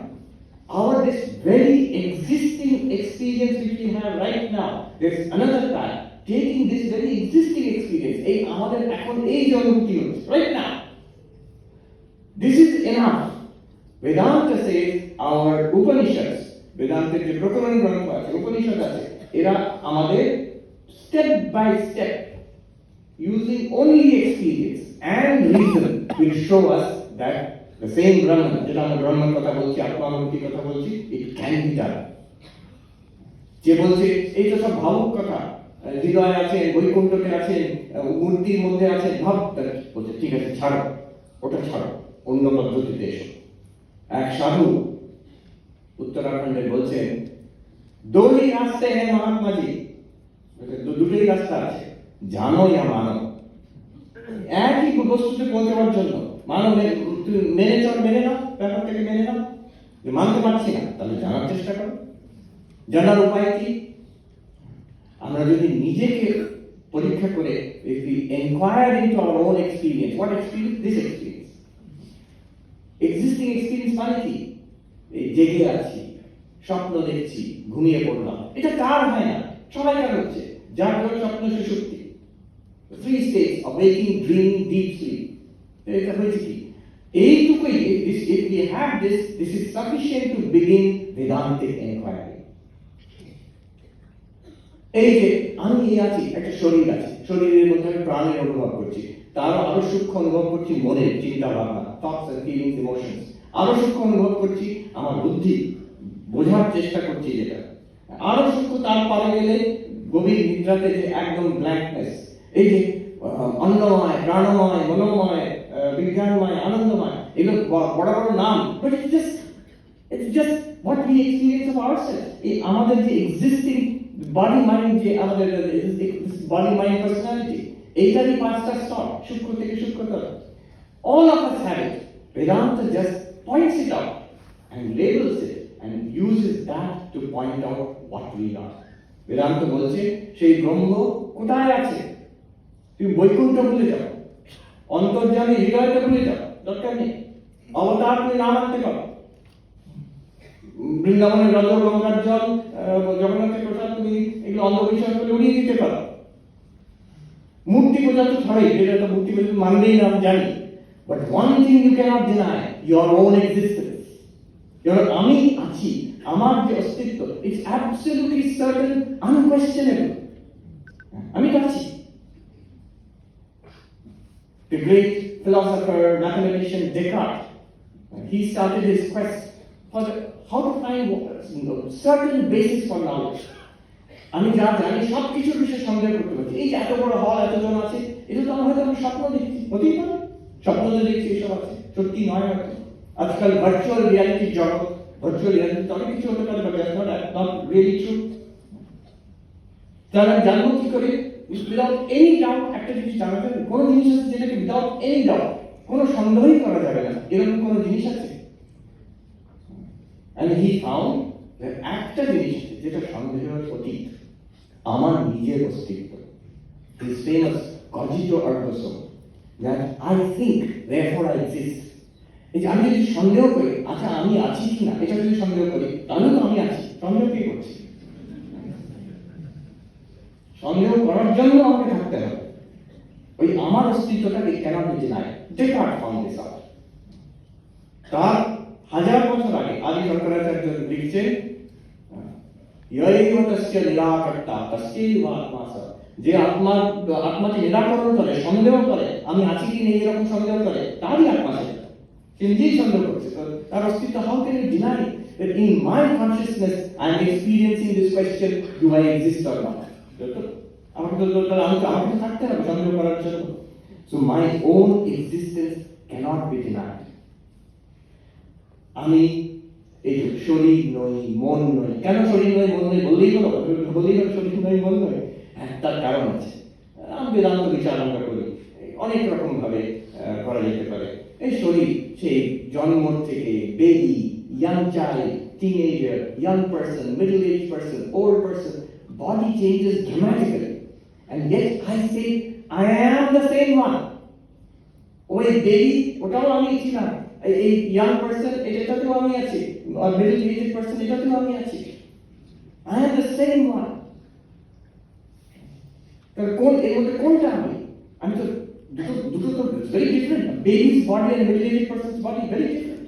This very existing experience which we have right now, there is another path. Taking this very existing experience, এই আমাদের এখন এই যে অনুভূতি হচ্ছে right now, this is enough. Vedanta says our Upanishads, Vedanta's যে প্রকরণ গ্রন্থ আছে, উপনিষদ আছে, এরা আমাদের step by step, using only experience and reason, will show us that the same Brahman, যেটা আমরা ব্রহ্মের কথা বলছি, আত্মানুভূতির কথা বলছি, it can be done. যে বলছে এই তো সব ভাবুক কথা, হৃদয় আছে, বৈকুণ্ঠতে আছে, মূর্তির মধ্যে আছে, ভাব, বলছে ঠিক আছে ছাড়ো, ওটা ছাড়ো, অন্য পদ্ধতিতে এসো। এক সাধু উত্তরাখণ্ডে বলছেন, দোই রাস্তে হ্যাঁ মহাত্মাজি, দুটোই রাস্তা আছে, জানো ইয়া মানো। একই বস্তুতে পৌঁছাবার জন্য মানো, মেনে চল, মেনে নাও, ব্যাপারটাকে মেনে নাও। মানতে পারছি না, তাহলে জানার চেষ্টা করো। জানার উপায় কি? আমরা যদি নিজেকে পরীক্ষা করে, if we inquire into our own experience, what experience? This experience. Existing experience মানে কি? জেগে আছি, স্বপ্ন দেখছি, ঘুমিয়ে পড়লাম, এটা কার হয় না? সবাইকার হচ্ছে। জাগ্রত, স্বপ্ন, সুষুপ্তি, 3 states of waking, dreaming, deep sleep. এটা হয়েছে কি? এইটুকুই, if we have this is sufficient to begin Vedantic inquiry. এই যে আমি আছি, একটা শরীর আছে, শরীরের মধ্যে আমি প্রাণের অনুভব করছি, তার আরো সূক্ষ্ম অনুভব করছি মনের চিন্তা ভাবনা, থটস এন্ড ফিলিংস, ইমোশনস, আরো সূক্ষ্ম অনুভব করছি আমার বুদ্ধি, বোঝার চেষ্টা করছি যেটা, আরো সূক্ষ্ম তার পারে গেলে গভীর নিদ্রাতে যে একদম ব্ল্যাঙ্কনেস, এই যে অন্নময়, প্রাণময়, মনোময়, বিজ্ঞানময়, আনন্দময়, এগুলো বড় বড় নাম, but it's just what we experience of ourselves. এই আমাদের যে existing body mind, যে আমাদের body mind personality, এইটারই পাঁচটা স্তর, সূক্ষ্ম থেকে সূক্ষ্মতর. All of us have it. Vedanta just points it out and labels it and uses that to point out what we are. Vedanta বলছে সেই ব্রহ্ম কোথায় আছে? তুমি বৈকুণ্ঠ ভুলে যাও, অন্তর্যামী হৃদয়টা ভুলে যাও, দরকার নেই। অবতার তুমি নাম আনতে পারো, বৃন্দাবনের রজ, গঙ্গার জল, জগন্নাথের প্রসাদ, তুমি এগুলো অন্ধবিশ্বাস করে উড়িয়ে দিতে পারো। মূর্তি পূজা তো ছড়াই, এটা মূর্তি পূজা মানবেই না, আমি জানি। But one thing you cannot deny, your own existence. আমি আছি, আমার যে অস্তিত্ব, it's absolutely certain, unquestionable. আমি আছি। The great philosopher, mathematician Descartes, he started his quest for how to find certain basis for knowledge. আমি যা জানি সব কিছুর বিষয়ে সন্দেহ করতে পারছি। এই যে এত বড় হল, এতজন আছে, এটা তো হয়তো আমি স্বপ্ন দেখছি, হতেই পারে স্বপ্ন যে দেখছি এসব আছে, সত্যি নয় হয়তো। আজকাল ভার্চুয়াল রিয়ালিটির জগৎ, ভার্চুয়াল রিয়ালিটি অনেক কিছু হতে পারে, বাট নট রিয়েলি ট্রু। তাহলে আমি জানবো কি করে? উইদাউট এনি ডাউট একটা জিনিস জানা যাবে, কোনো জিনিস আছে যেটাকে উইদাউট এনি ডাউট, কোনো সন্দেহই করা যাবে না, এরকম কোনো জিনিস আছে? And he found that একটা জিনিস যেটা সন্দেহের অতীত, আমার নিজের অস্তিত্ব। His famous cogito ergo sum, that I think, therefore I exist. এই যে আমি যদি সন্দেহ করি, আচ্ছা আমি আছি কিনা, এটা যদি সন্দেহ করি, তাহলে তো আমি আছি। সন্দেহ কি করছি? সন্দেহ করার জন্য আমাকে থাকতে হবে। ওই আমার অস্তিত্বটাকে cannot be denied. Descartes found this out. তার 1000 বছর আগে আদি শঙ্করাচার্য লিখছেন, যে আত্মাকে নিরাকরণ করে, সন্দেহ করে, আমি আছি কি নেই এরকম সন্দেহ করে, তারই আত্মা সেটা। সে নিজেই সন্দেহ করছে, তার অস্তিত্ব। How can you deny that in my consciousness I am experiencing this question, do I exist or not? আমাকে তো থাকতে হবে সন্দেহ করার জন্য। So my own existence cannot be denied. আমি এই শরীর নই, মন নই। কেন শরীর নই, মন নই বললেই হলো? শরীর নই, মন নই? তার কারণ আছে। আমি বেদান্ত বিচার আমরা করি, অনেক রকম ভাবে করা যেতে পারে। এই শরীর সেই জন্ম থেকে baby, young child, teenager, young person, middle age person, old person, body changes dramatically, and yet I say I am the same one. ওই বেবি, ওটাও আমি ছিলাম। এই ইয়াং পার্সন, এটাতেও আমি আছি। মিডল এজ পার্সন, এটাতেও আমি আছি। I am the same one. কোন এর মধ্যে কোনটা আমি? আমি তো দুটো তো very different. Baby's body and middle aged person's body very different.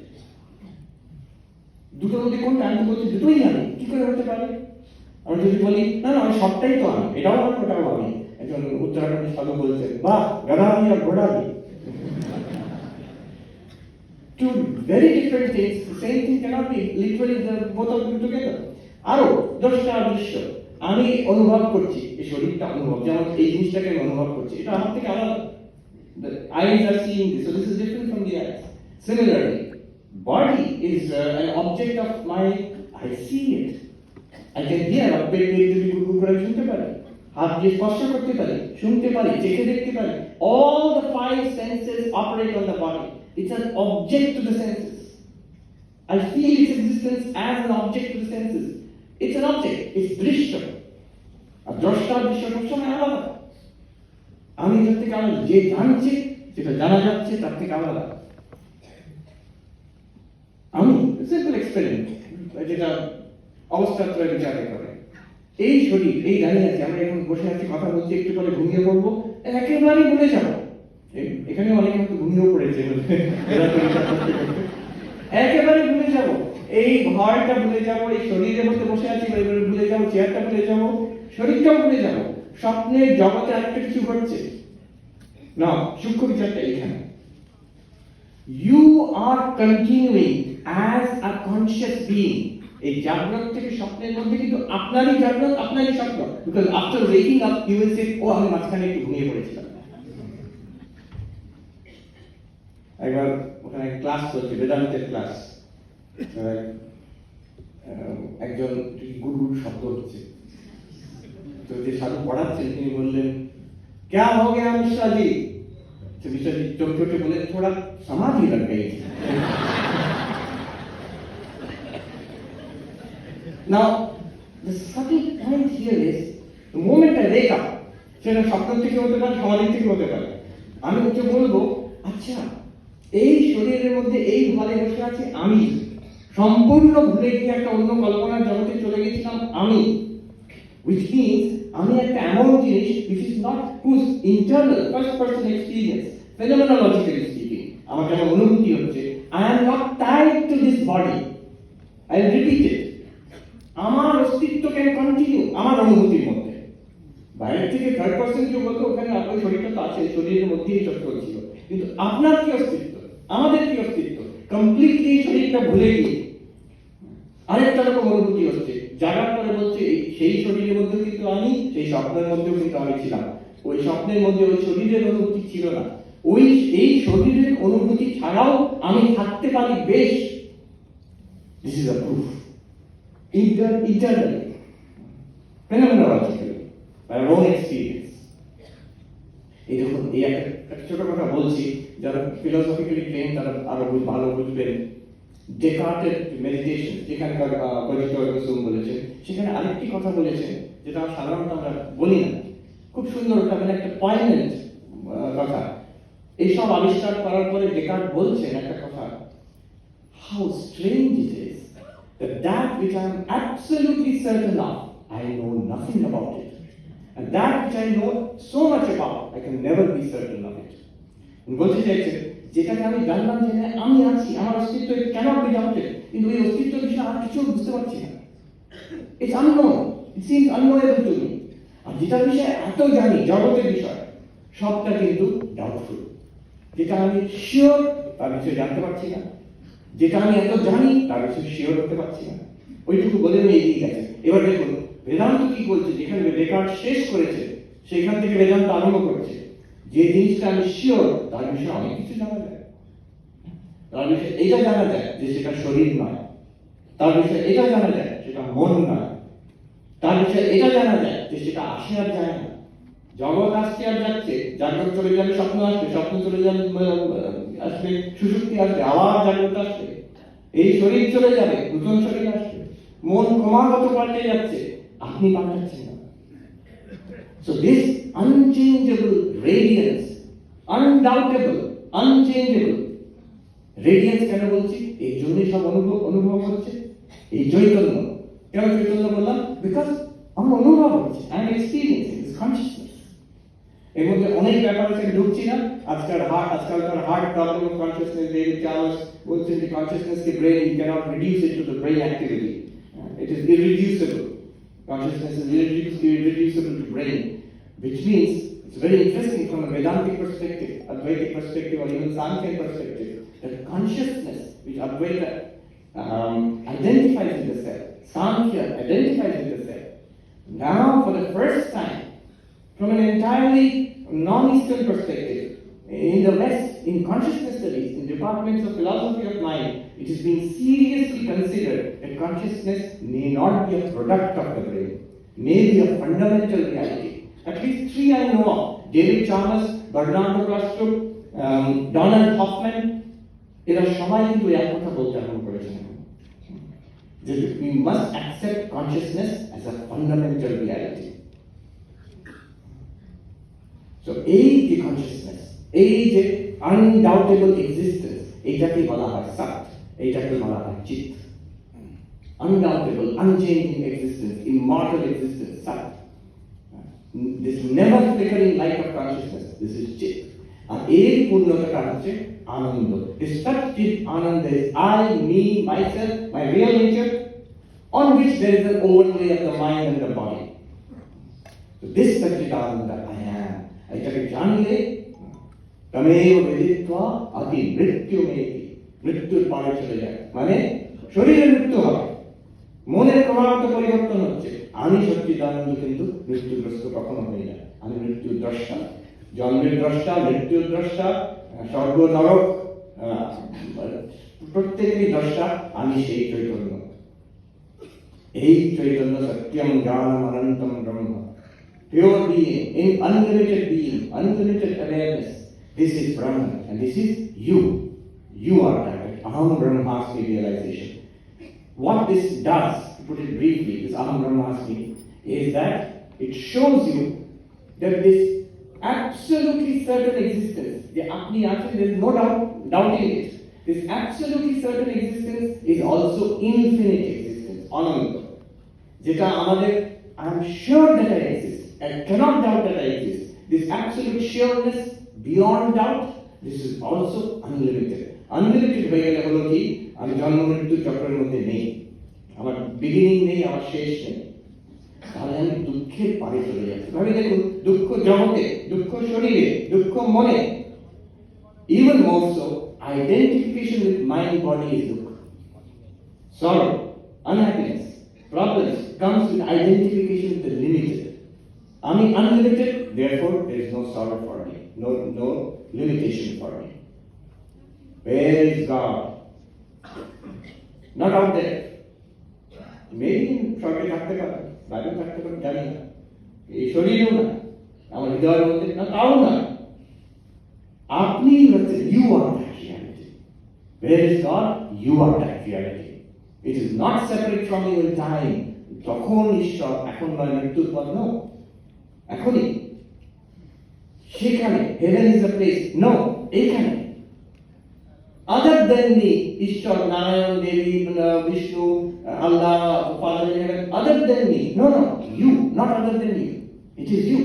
দুটোর মধ্যে কোনটা? আমি বলছি দুটোই আমি। কি করে হতে পারে? আমি যদি বলি না না আমি সবটাই তো আমি, এটাও আমি, ওটাও আমি। একজন উত্তরাখণ্ডের সাধু বলছেন, বাহ, গাধা আমি আর ঘোড়া আমি। Two very different things, the same thing cannot be literally the both of them together. আরো দশটা দৃশ্য আমি অনুভব করছি, এই শরীরটা অনুভব, যেমন এই জিনিসটাকে আমি অনুভব করছি, এটা আমার থেকে আলাদা। The eyes are seeing this, so this is different from the eyes. Similarly, body is an object of my, I see it. I can hear, শুনতে পারি, হাত দিয়ে স্পর্শ করতে পারি, শুনতে পারি, চেখে দেখতে পারি। All the five senses operate on the body. It's an object to the senses. I feel its existence as an object to the senses. It's an object, it's দৃশ্য। আর দ্রষ্টার দৃশ্য সবসময় আলাদা। আমি এর থেকে আলাদা, যে জানছে, যেটা জানা যাচ্ছে তার থেকে আলাদা। আমি সিম্পল এক্সপেরিমেন্ট, যেটা অবস্থাত্রয় বিচারে করে। এই শরীর, এই দাঁড়িয়ে আছে, আমরা এখন বসে আছি, কথা বলছি, একটু পরে ঘুমিয়ে পড়বো, একেবারেই ভুলে যাবো। এখানে অনেকে হয়তো ঘুমিয়েও পড়েছে, একেবারে ভুলে যাবো। এই ঘরটা ভুলে যাবো, এই শরীরের মধ্যে বসে আছি ভুলে যাবো, চেয়ারটা ভুলে যাবো, শরীরটাও ভুলে যাবো। স্বপ্নের জগতে আরেকটা কিছু ঘটছে না, সূক্ষ্ম বিচারটা এখানে। You are continuing as a conscious being এই জাগ্রত থেকে স্বপ্নের মধ্যে কিন্তু আপনারই জাগ্রত, আপনারই স্বপ্ন। Because after waking up you will say, ও আমি মাঝখানে একটু ঘুমিয়ে পড়েছিলাম। একবার ওখানে ক্লাস চলছে, বেদান্তের ক্লাস, একজন গুড় গুড় শব্দ হচ্ছে, তো যে সাধু পড়াচ্ছেন তিনি বললেন, क्या हो गया मिश्रा जी? तो मिश्रा जी चोट चोटे बोले, थोड़ा समाधि लग गई। Now the subtle point here is the moment I wake up, সেটা স্বপ্ন থেকে হতে পারে, সমাধি থেকে হতে পারে, আমি ওকে বলবো, আচ্ছা এই শরীরের মধ্যে এই ঘরে বসে আছে আমি, সম্পূর্ণ ভুলে গিয়ে একটা অন্য কল্পনার জগতে চলে গেছিলাম আমি, which means আমি একটা এমন জিনিস which is not whose internal first person experience, phenomenologically speaking, আমার যেমন অনুভূতি হচ্ছে, I am not tied to this body. I repeat it, আমার অস্তিত্ব ক্যান কন্টিনিউ আমার অনুভূতির মধ্যে। বাইরে থেকে থার্ড পার্সন কেউ বলতো ওখানে আপনার শরীরটা তো আছে, শরীরের মধ্যেই সব চলছিল, কিন্তু আপনার কি অস্তিত্ব, আমাদের কি অস্তিত্ব, কমপ্লিটলি শরীরটা ভুলে গিয়ে আরেকটা রকম অনুভূতি হচ্ছে। জাগার পরে বলছে সেই শরীরের মধ্যেও কিন্তু আমি, সেই স্বপ্নের মধ্যেও কিন্তু আমি ছিলাম, ওই স্বপ্নের মধ্যে ওই শরীরের অনুভূতি ছিল না, ওই এই শরীরের অনুভূতি ছাড়াও আমি থাকতে পারি বেশ। This is a proof internally, phenomenologically, by our own experience. এই যখন এই একটা ছোট কথা বলছি, যারা ফিলোসফিক্যালি ট্রেন তারা আরো ভালো বুঝবেন। ডেকার্টের মেডিটেশন, যেখানকার পরিচিত বলেছেন, সেখানে আরেকটি কথা বলেছেন যেটা সাধারণত আমরা বলি না, খুব সুন্দর, ওটা মানে একটা পয়েন্ট কথা। এইসব আবিষ্কার করার পরে ডেকার্ট বলছেন একটা কথা, how strange it is that which I am absolutely certain of, I know nothing about it. And that which I know so much about, I can never be certain of it. বলতে চাইছে, যেটাকে আমি জানলাম যে আমি আছি, আমার অস্তিত্ব কেন আপনি জানতেন, কিন্তু এই অস্তিত্ব বিষয়ে আর কিছু বুঝতে পারছি না। It's unknown, it seems unknowable to me. আর যেটা বিষয়ে এত জানি, জগতের বিষয়, সবটা কিন্তু ডাউটফুল। যেটা আমি শিওর তার বিষয়ে জানতে পারছি না, যেটা আমি এত জানি তার বিষয়ে শিওর হতে পারছি না। ওইটুকু বলে আমি এগিয়ে গেছে। এবার দেখুন বেদান্ত কি বলছে, যেখানে ডেকার্ট শেষ করেছে সেখান থেকে বেদান্ত আরম্ভ করেছে। যে জিনিসটা আমি শিওর তার বিষয়ে অনেক কিছু জানা যায়। তার বিষয়ে এটা জানা যায় যে সেটা শরীর নয়, তার বিষয়ে এটা জানা যায় সেটা মন নয়, তার বিষয়ে এটা জানা যায় যে সেটা আসে আর যায় না। জগৎ আসছে আর যাচ্ছে, জাগ্রত চলে যাবে, স্বপ্ন আসবে, স্বপ্ন চলে যাবে, আসবে সুষুপ্তি, আসবে আবার জাগ্রত আসবে, এই শরীর চলে যাবে, নতুন শরীর আসবে, মন ক্রমাগত পাল্টে যাচ্ছে, আপনি পাল্টাচ্ছেন না। So this unchangeable radiance, undoubtable, unchangeable radiance কেন বলছি, এই জন্যই সব অনুভব হচ্ছে, এই চৈতন্য। কেন চৈতন্য বললাম? বিকজ আমরা অনুভব হচ্ছে, I am experiencing this consciousness. এর মধ্যে অনেক ব্যাপার আছে, ঢুকছি না। আজকালকার hard problem of consciousness, David Charles বলছেন যে কনসিয়াসনেস কে brain, you cannot reduce it to the brain activity, it is irreducible. Consciousness is irreducible to brain, which means it's very interesting from a Vedantic perspective, Advaitic perspective, or even Sankhya perspective, that consciousness, which Advaita identifies with the self, Sankhya identifies with the self, now for the first time, from an entirely non-Eastern perspective, in the West, in consciousness studies, in departments of philosophy of mind, it is being seriously considered that consciousness may not be a product of the brain, may be a fundamental reality. At least three I know of: David Chalmers, Bernardo Klastrup, Donald Hoffman. এরা সবাই কিন্তু এক কথা বলতে আরম্ভ করেছেন, যে we must accept consciousness as a fundamental reality. So এই যে consciousness, এই যে undoubtable existence, এইটাকে বলা হয় সৎ, এইটাকে বলা হয় চিৎ। Undoubtable, unchanging existence, immortal existence, sat. This never flickering light of consciousness, this is chit. And এই পূর্ণতাটা হচ্ছে আনন্দ। This such chit ananda is I, me, myself, my real nature, on which there is an overlay of the mind and the body. So this such chit ananda I am. এইটাকে জানলে তমেব বেদিত্বা অতি মৃত্যু মেতি, মৃত্যুর পরে চলে যায়, মানে শরীরের মৃত্যু হবে মনের ক্রমাগত পরিবর্তন হচ্ছে। আমি সচ্চিদানন্দ কিন্তু মৃত্যুগ্রস্ত কখনো হই না। আমি মৃত্যুর দ্রষ্টা, জন্মের দ্রষ্টা, মৃত্যুর দ্রষ্টা, স্বর্গ নরক প্রত্যেকেরই দ্রষ্টা আমি সেই চৈতন্য। এই চৈতন্য সত্যম জ্ঞানম অনন্তম ব্রহ্ম, pure being, in unlimited being, unlimited awareness. This is Brahman and this is you. You are that Aham Brahmasmi realization. What this does, to put it briefly, this Aham Brahmasmi, is that it shows you that this absolutely certain existence, the Apni Achi, there is no doubting it. This absolutely certain existence is also infinite existence, Ananta. Jeta amader, I am sure that I exist, I cannot doubt that I exist. This absolute sureness beyond doubt, this is also unlimited. Unlimited হয়ে গেলে হলো কি, আমি জন্ম মৃত্যু চক্রের মধ্যে নেই, আমার বিগিনিং নেই, আমার শেষ নেই। তাহলে আমি দুঃখের পারে চলে যাচ্ছি। ভাবি দেখুন, দুঃখ জগতে, দুঃখ শরীরে, দুঃখ মনে, even more so, identification with mind body is dukkha. Sorrow, unhappiness, problems comes with identification with the limited. আমি unlimited, therefore there is no sorrow for me, no limitation for me. Where is God? Not out there. Maybe স্বর্গে থাকতে পারে, বাইরে থাকতে পারে, জানি না। এই শরীরেও না, আমার হৃদয়ের মধ্যে না, তাও না। আপনি হচ্ছে, you are that reality. Where is God? You are that reality. It is not separate from you in time. তখন ঈশ্বর, এখন নয়, মৃত্যুর পর no. এখনই সেখানে, heaven is a place, no, এইখানে। Other than me, ঈশ্বর, নারায়ণ, দেবী, বিষ্ণু, আল্লাহ, Father in heaven, other than me, no, you, not other than you. It is you,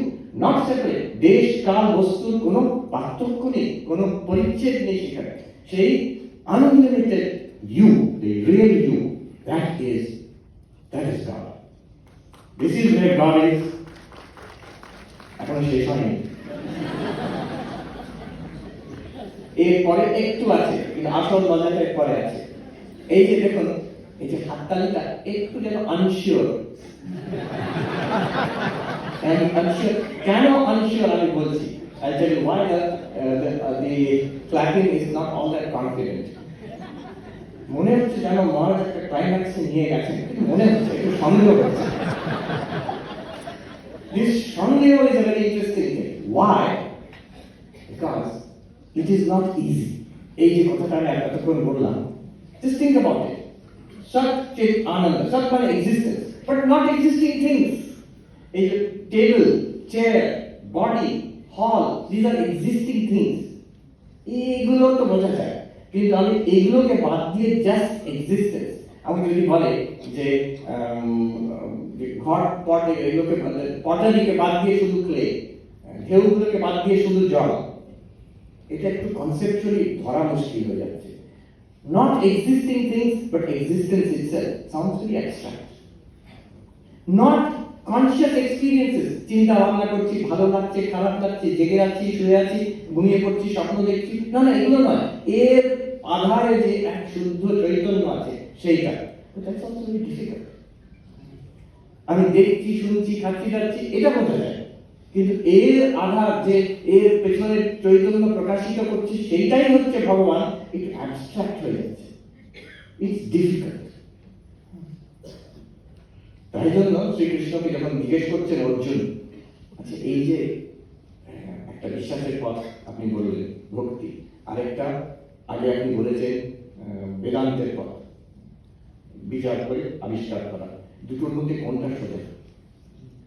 not separate. দেশ, কাল, বস্তুর কোনো পার্থক্য নেই, কোনো পরিচ্ছেদ নেই সেখানে। সেই unlimited you, the real you, that is God. This is where God is. এখন শেষ হয়নি, এরপরে একটু আছে, কিন্তু আসল মজাটা এরপরে আছে। এই যে দেখুন, এই যে হাততালিটা একটু যেন আনশিওর। কেন আনশিওর আমি বলছি, I'll tell you why the clapping is not all that confident. মনে হচ্ছে যেন মহারাজ একটা ক্লাইম্যাক্সে নিয়ে গেছেন, কিন্তু মনে হচ্ছে একটু সন্দেহ হচ্ছে। This সন্দেহ is a very interesting thing. Why? Because it is not easy. এই যে কথাটা আমি এতক্ষণ বললাম, just think about it. Sat, Chit, Ananda, Sat মানে existence, but not existing things. এই যে table, chair, body, hall, these are existing things. এইগুলো তো বোঝা যায়, কিন্তু আমি এইগুলোকে বাদ দিয়ে just existence, আমি যদি বলে যে ঘট, পট, এগুলোকে পটারিকে বাদ দিয়ে শুধু ক্লে, ঢেউগুলোকে বাদ দিয়ে শুধু জল, এটা একটু কনসেপচুয়ালি ধরা মুশকিল হয়ে যাচ্ছে। Not existing things, but existence itself sounds very abstract. Not conscious experiences, চিন্তা ভাবনা করছি, ভালো লাগছে, খারাপ লাগছে, জেগে আছি, শুয়ে আছি, ঘুমিয়ে পড়ছি, স্বপ্ন দেখছি, না এগুলো নয়। এর আধারে যে এক শুদ্ধ চৈতন্য আছে, সেইটা, that's also very difficult. আমি দেখছি, শুনছি, খাচ্ছি, যাচ্ছি, এটা বোঝা যায়, কিন্তু এর আধার যে এর পেছনে চৈতন্য প্রকাশিত করছে, সেইটাই হচ্ছে ভগবান, একটু অ্যাবস্ট্রাক্ট হয়ে যাচ্ছে। It's difficult. তাই জন্য শ্রীকৃষ্ণকে যখন জিজ্ঞেস করছেন অর্জুন, আচ্ছা এই যে একটা বিশ্বাসের পথ আপনি বললেন ভক্তি, আরেকটা আগে আপনি বলেছেন বেদান্তের পথ, বিচার করে আবিষ্কার করা, দুটোর মধ্যে কোনটা সোজা?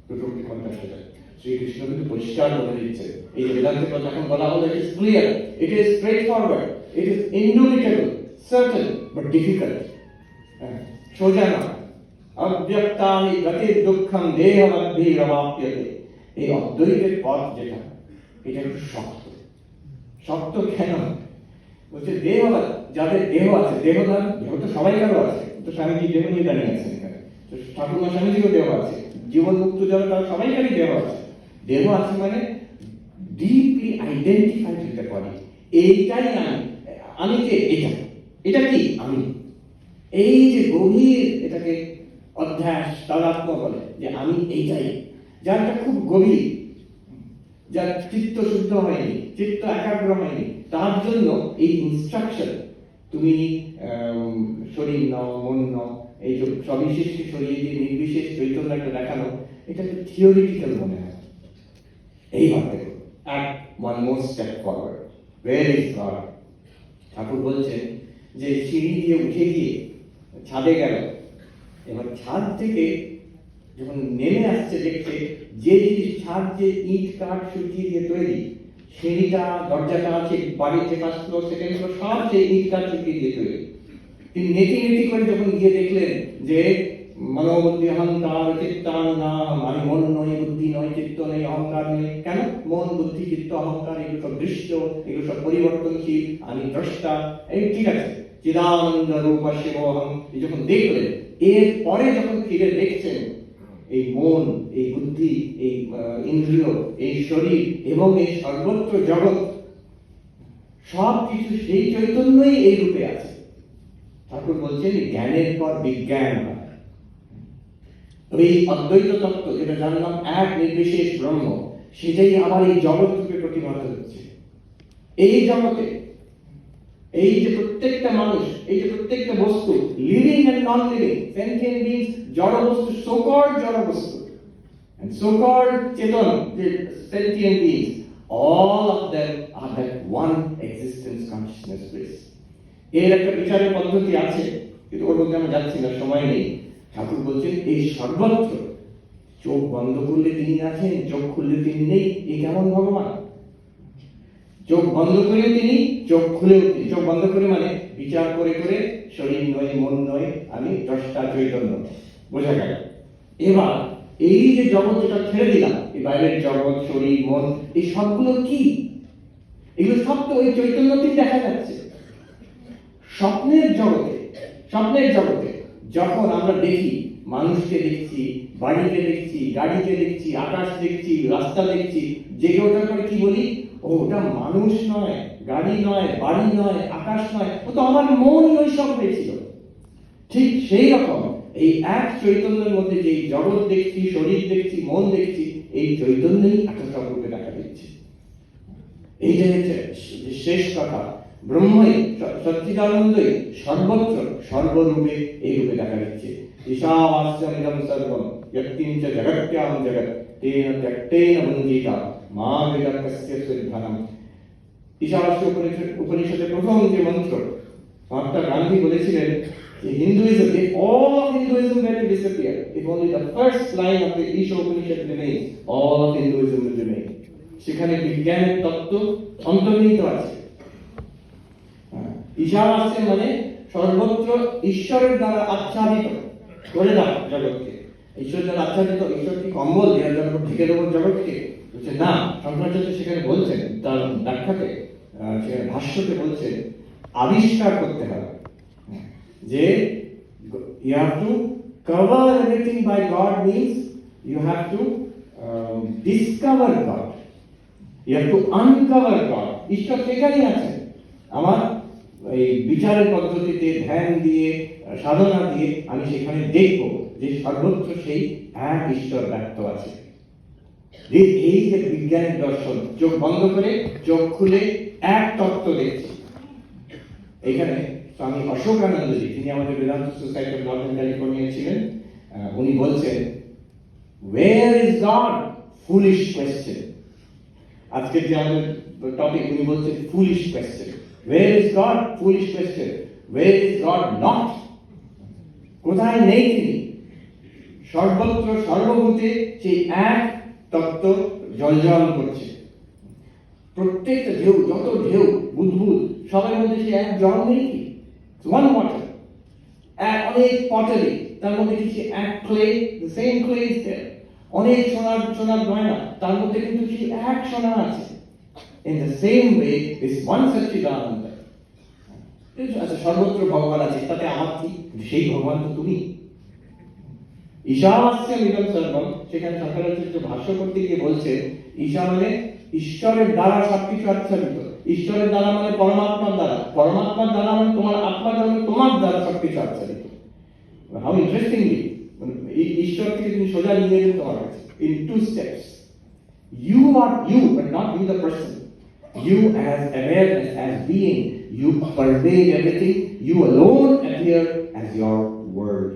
দুটোর মধ্যে কোনটা সোজা? শ্রীকৃষ্ণ কিন্তু পরিষ্কার বলে দিচ্ছে, এই বেদান্তের কথা এখন বলা হলো, it is clear, it is straightforward, it is indubitable, certain but difficult. সোজা না। অব্যক্তানি গতি দুঃখম দেহমদ্ভিরবাপ্যতে, এই অদ্বৈতের পথ যেটা, এটা একটু শক্ত। শক্ত কেন? বলছে দেহ, যাদের দেহ আছে, দেহ তো সবাই কারো আছে, তো স্বামীজি দেহ নিয়ে দাঁড়িয়ে আছেন এখানে, তো ঠাকুরমা স্বামীজিও দেহ আছে, জীবন মুক্ত যারা তারা সবাইকারই দেহ আছে। দেহ আছে মানে ডিপলি আইডেন্টিফাইড হতে পারি, এইটাই আমি কে, এটা কি আমি। এই যে গভীর এটাকে অধ্যাস তাদাত্ম বলে যে আমি এইটাই, যারটা খুব গভীর, যার চিত্ত শুদ্ধ হয়নি, চিত্ত একাগ্র হয়নি, তার জন্য এই ইনস্ট্রাকশন, তুমি শরীর নও, মন নও, এই সবিশেষকে সরিয়ে দিয়ে নির্বিশেষ চৈতন্যটা দেখানো, এটা একটু থিওরিটিক্যাল মনে হয়। এইভাবে one more step forward. Where is God? ঠাকুর বলছেন যে সিঁড়ি দিয়ে উঠে গিয়ে ছাদে গেল, এবার ছাদ থেকে যখন নেমে আসছে দেখছে যে জিনিস, ছাদ যে ইট কাঠ সুটি দিয়ে তৈরি, সিঁড়িটা দরজাটা আছে, বাড়ির যে ফার্স্ট ফ্লোর সেকেন্ড ফ্লোর সব সেই ইট কাঠ সুটি দিয়ে তৈরি। তিনি নেটি নেটি করে যখন গিয়ে দেখলেন যে মনোবুদ্ধি অহংকার চিত্তানাম, আমি মন নই, বুদ্ধি নয়, চিত্ত নেই, অহংকার নেই। কেন? মন বুদ্ধি চিত্ত অহংকার এগুলো সব দৃশ্য, এগুলো সব পরিবর্তনশীল, আমি দ্রষ্টা, এই ঠিক আছে, চিদানন্দ রূপ শিবহং। যখন দেখলেন, এর পরে যখন ফিরে দেখছেন এই মন, এই বুদ্ধি, এই ইন্দ্রিয়, এই শরীর এবং এই সর্বত্র জগৎ, সব কিছু সেই চৈতন্যই এই রূপে আছে। ঠাকুর বলছেন জ্ঞানের পর বিজ্ঞান হয়। এই অদ্বৈত তত্ত্ব যেটা জানলাম এক নির্বিশেষ ব্রহ্ম, সেটাই আবার এই জগৎ রূপে প্রতিভাত হচ্ছে। এই জগতে এই যে প্রত্যেকটা মানুষ, এই যে প্রত্যেকটা বস্তু, living and non living, sentient beings, জড় বস্তু, সো-কল্ড জড় বস্তু, and so-called চেতন, যে sentient beings, all of them are that one existence consciousness bliss. এর একটা বিচারের পদ্ধতি আছে, কিন্তু ওর মধ্যে আমরা যাচ্ছি না, সময় নেই। ঠাকুর বলছেন এই সর্বত্র, চোখ বন্ধ করলে তিনি আছেন, চোখ খুললে তিনি নেই। এই কেমন ভগবান? চোখ বন্ধ করে তিনি, চোখ খুলেও তিনি। চোখ বন্ধ করে মানে বিচার করে করে শরীর নয়, মন নয়, আমি দ্রষ্টা চৈতন্য, বোঝা গেল। এবার এই যে জগৎ যেটা ছেড়ে দিলাম, এই বাইরের জগৎ, শরীর, মন, এই সবগুলো কি? এগুলো সব তো ওই চৈতন্যতেই দেখা যাচ্ছে। স্বপ্নের জগতে, স্বপ্নের জগতে যখন আমরা দেখি, মানুষকে দেখছি, বাড়িতে দেখছি, গাড়িতে দেখছি, আকাশ দেখছি, রাস্তা দেখছি, জেগে ওঠার পরে কি বলি? ও, ওটা মানুষ নয়, গাড়ি নয়, বাড়ি নয়, আকাশ নয়, ও তো আমার মনই ওই সব হয়েছিল। ঠিক সেই রকম এই এক চৈতন্যের মধ্যে যে জগৎ দেখছি, শরীর দেখছি, মন দেখছি, এই চৈতন্যই একটা সব রূপে দেখা দিচ্ছে। এই যে শেষ কথা, ব্রহ্মই, সচ্চিদানন্দই সর্বত্র সর্বরূপে এই রূপে দেখা দিচ্ছে। ঈশাবাস্যমিদং সর্বম যৎকিঞ্চ জগত্যাম জগৎ তেন ত্যক্তেন ভুঞ্জিতা মা বিদর্কস্য সুধানম। ঈশাবাস্য উপনিষদের প্রথম যে মন্ত্র, মহাত্মা গান্ধী বলেছিলেন যে Hinduism, if all of Hinduism were to disappear, if only the first line of the Isha Upanishad remains, all of Hinduism will remain. সেখানে বিজ্ঞানের তত্ত্ব অন্তর্নিহিত আছে। ঈশাবাস্য মানে সর্বত্র ঈশ্বরের দ্বারা আচ্ছাদিত করে দাও জগৎকে। ঈশ্বর দ্বারা আচ্ছাদিত, ঈশ্বর কি কম্বল দেওয়ার জন্য ঢেকে দেবো জগৎকে? বলছে না। শঙ্করাচার্য সেখানে বলছেন, তার ব্যাখ্যাতে, সেখানে ভাষ্যতে বলছেন আবিষ্কার করতে হবে, যে you have to cover everything by God means you have to discover God, you have to uncover God. ঈশ্বর সেখানেই আছে। আমার এই বিচারের পদ্ধতিতে, ধ্যান দিয়ে, সাধনা দিয়ে আমি সেখানে দেখব যে সর্বত্র সেই এক ঈশ্বর ব্যক্ত আছে। এই যে বিজ্ঞানের দর্শন, চোখ বন্ধ করে চোখ খুলে এক তত্ত্ব দেখছি। এখানে স্বামী অশোকানন্দজি, তিনি আমাদের Vedanta society of north California ছিলেন, উনি বলছেন where is God? Foolish question. আজকের যে আমাদের টপিক, উনি বলছেন foolish question. Where is God? Foolish question. Where is God not? কোথায় নেই তিনি? সর্বত্র সর্বভূতে সেই এক তত্ত্ব জলজল করছে। প্রত্যেকটা ঢেউ, যত ঢেউ, বুদবুদ, সবার মধ্যে সে এক জল নেই কি? one water. অনেক পটারি, তার মধ্যে কি সে এক clay, the same clay is there. অনেক সোনার গয়না, তার মধ্যে কিন্তু সেই এক সোনা আছে। In the same way, this one Satchidananda. আচ্ছা, সর্বত্র ভগবান আছে, তাতে আমার কি? সেই ভগবান তো তুমি। ঈশাবাস্যমিদং সর্বম, সেখানে শঙ্করাচার্য ভাষ্য করতে গিয়ে বলছে ঈশা মানে ঈশ্বরের দ্বারা সবকিছু আচ্ছাদিত। ঈশ্বরের দ্বারা মানে পরমাত্মার দ্বারা, পরমাত্মার দ্বারা মানে তোমার আত্মার দ্বারা, তোমার দ্বারা সবকিছু আচ্ছাদিত। হাউ ইন্টারেস্টিংলি ঈশ্বর থেকে তিনি সোজা নিয়ে এলেন তোমার কাছে in 2 steps. You are you, but not you the person. You as awareness, as being, you pervade everything. You alone appear as your word.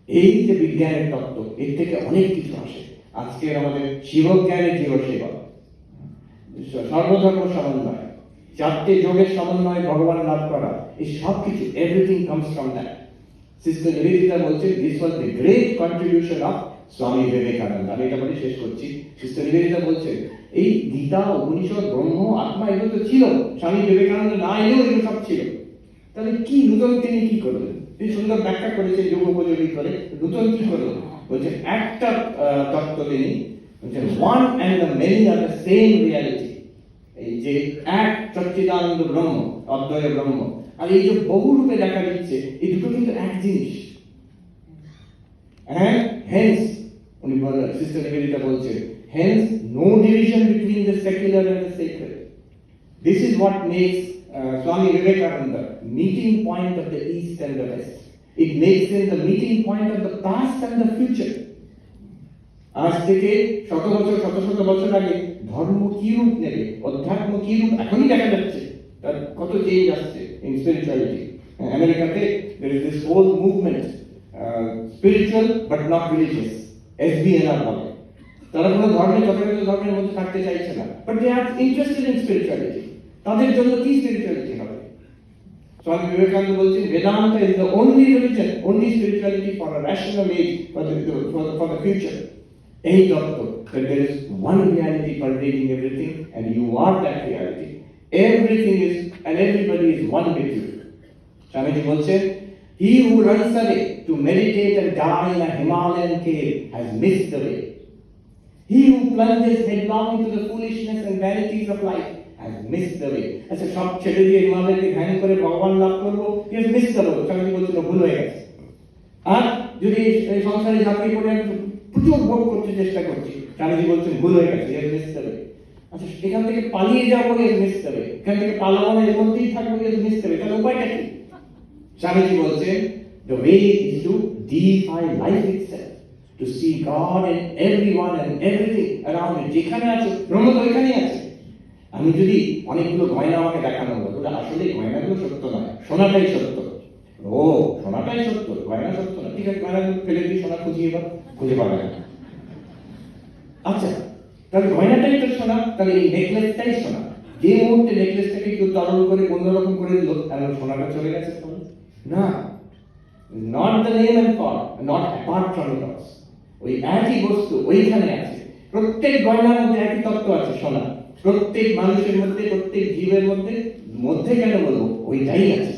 এই যে বিজ্ঞানের তত্ত্ব, এর থেকে অনেক কিছু আসে। আজকে আমাদের শিবজ্ঞানের জীবসেবা, সর্বধর্ম সমন্বয়, 4টে যোগের সমন্বয় ভগবান লাভ করা, এই সব কিছু everything comes from that. Sister Nivedita বলছে this was the great contribution of Swami Vivekananda. আমি এটা বলে শেষ করছি। সিস্টার নিবেদিতা বলছে এই গীতা, উপনিষদ, ব্রহ্ম, আত্মা এগুলো তো ছিল, স্বামী বিবেকানন্দ না এলেও এগুলো সব ছিল। তাহলে কি নূতন তিনি কি করলেন? তিনি সুন্দর ব্যাখ্যা করেছে যোগ উপযোগী করে। নূতন কি করলেন? বলছে একটা তত্ত্ব তিনি বলছেন one and the many are the same reality. এই যে এক সচ্চিদানন্দ ব্রহ্ম, অদ্বয় ব্রহ্ম, আর এই যে বহু রূপে দেখা দিচ্ছে, এই দুটো কিন্তু এক জিনিস। And hence, Sister Nivedita বলছেন, hence no division between the secular and the sacred. This is what makes Swami Vivekananda meeting point of the East and the West. It makes him the meeting point of the past and the future. আজ থেকে শত বছর আগে ধর্ম কি রূপ নেবে, অধ্যাত্ম কি রূপ এখনই দেখা যাচ্ছে, তার কত চেঞ্জ আসছে ইন স্পিরিচুয়ালিটি। আমেরিকাতে there is this whole movement, spiritual but not religious, SBNR বলে। তারা কোনো যথাযথ ধর্মের মধ্যে থাকতে চাইছে না, but they are interested in spirituality. তাদের জন্য কি স্পিরিচুয়ালিটি হবে? স্বামী বিবেকানন্দ বলছেন Vedanta is the only religion, only spirituality for a rational age, for the future. এই তত্ত্ব that there is one reality pervading everything and you are that reality. Everything is and everybody is one with you. Swamiji বলছেন he who runs away to meditate and die in a Himalayan cave has missed the way. He who plunges headlong into the foolishness and vanities of life has missed the way. আচ্ছা, সব ছেড়ে দিয়ে হিমালয়কে ধ্যান করে ভগবান লাভ করবো, he has missed the way. Swamiji বলছিল ভুল হয়ে গেছে। আর যদি সংসারে ঝাঁপিয়ে পড়ে প্রচুর ভোগ করতে চেষ্টা করছি, স্বামীজি বলছেন ভুল হয়ে গেছে, he has missed the way. আচ্ছা, এখান থেকে পালিয়ে যাবো, he has missed the way. এখান থেকে পালাবো না, এর মধ্যেই থাকবো, he has missed the way. তাহলে উপায়টা কি? স্বামীজি বলছেন the way is to deify life itself, to see God in everyone and everything around me. যেখানে আছে ব্রহ্ম তো এখানেই আছে। আমি যদি অনেকগুলো গয়না আমাকে দেখানো হলো, আসলে গয়নাগুলো সত্য নয়, সোনাটাই সত্য। ও সোনাটাই সত্য, গয়না সত্য না, ঠিক আছে, গয়নাগুলো ফেলে দিয়ে সোনা খুঁজে পাবে না। আচ্ছা, তাহলে গয়নাটাই তো সোনা, তাহলে এই নেকলেসটাই সোনা। যে মুহূর্তে নেকলেসটাকে কেউ তরল করে অন্যরকম করে দিল, তাহলে সোনাটা চলে গেছে না। Not the name and form, not apart from it all. ওই একই বস্তু ওইখানে আছে। প্রত্যেক গয়নার মধ্যে একই তত্ত্ব আছে, সোনা। প্রত্যেক মানুষের মধ্যে, প্রত্যেক জীবের মধ্যে কেন বলবো, ওইটাই আছে।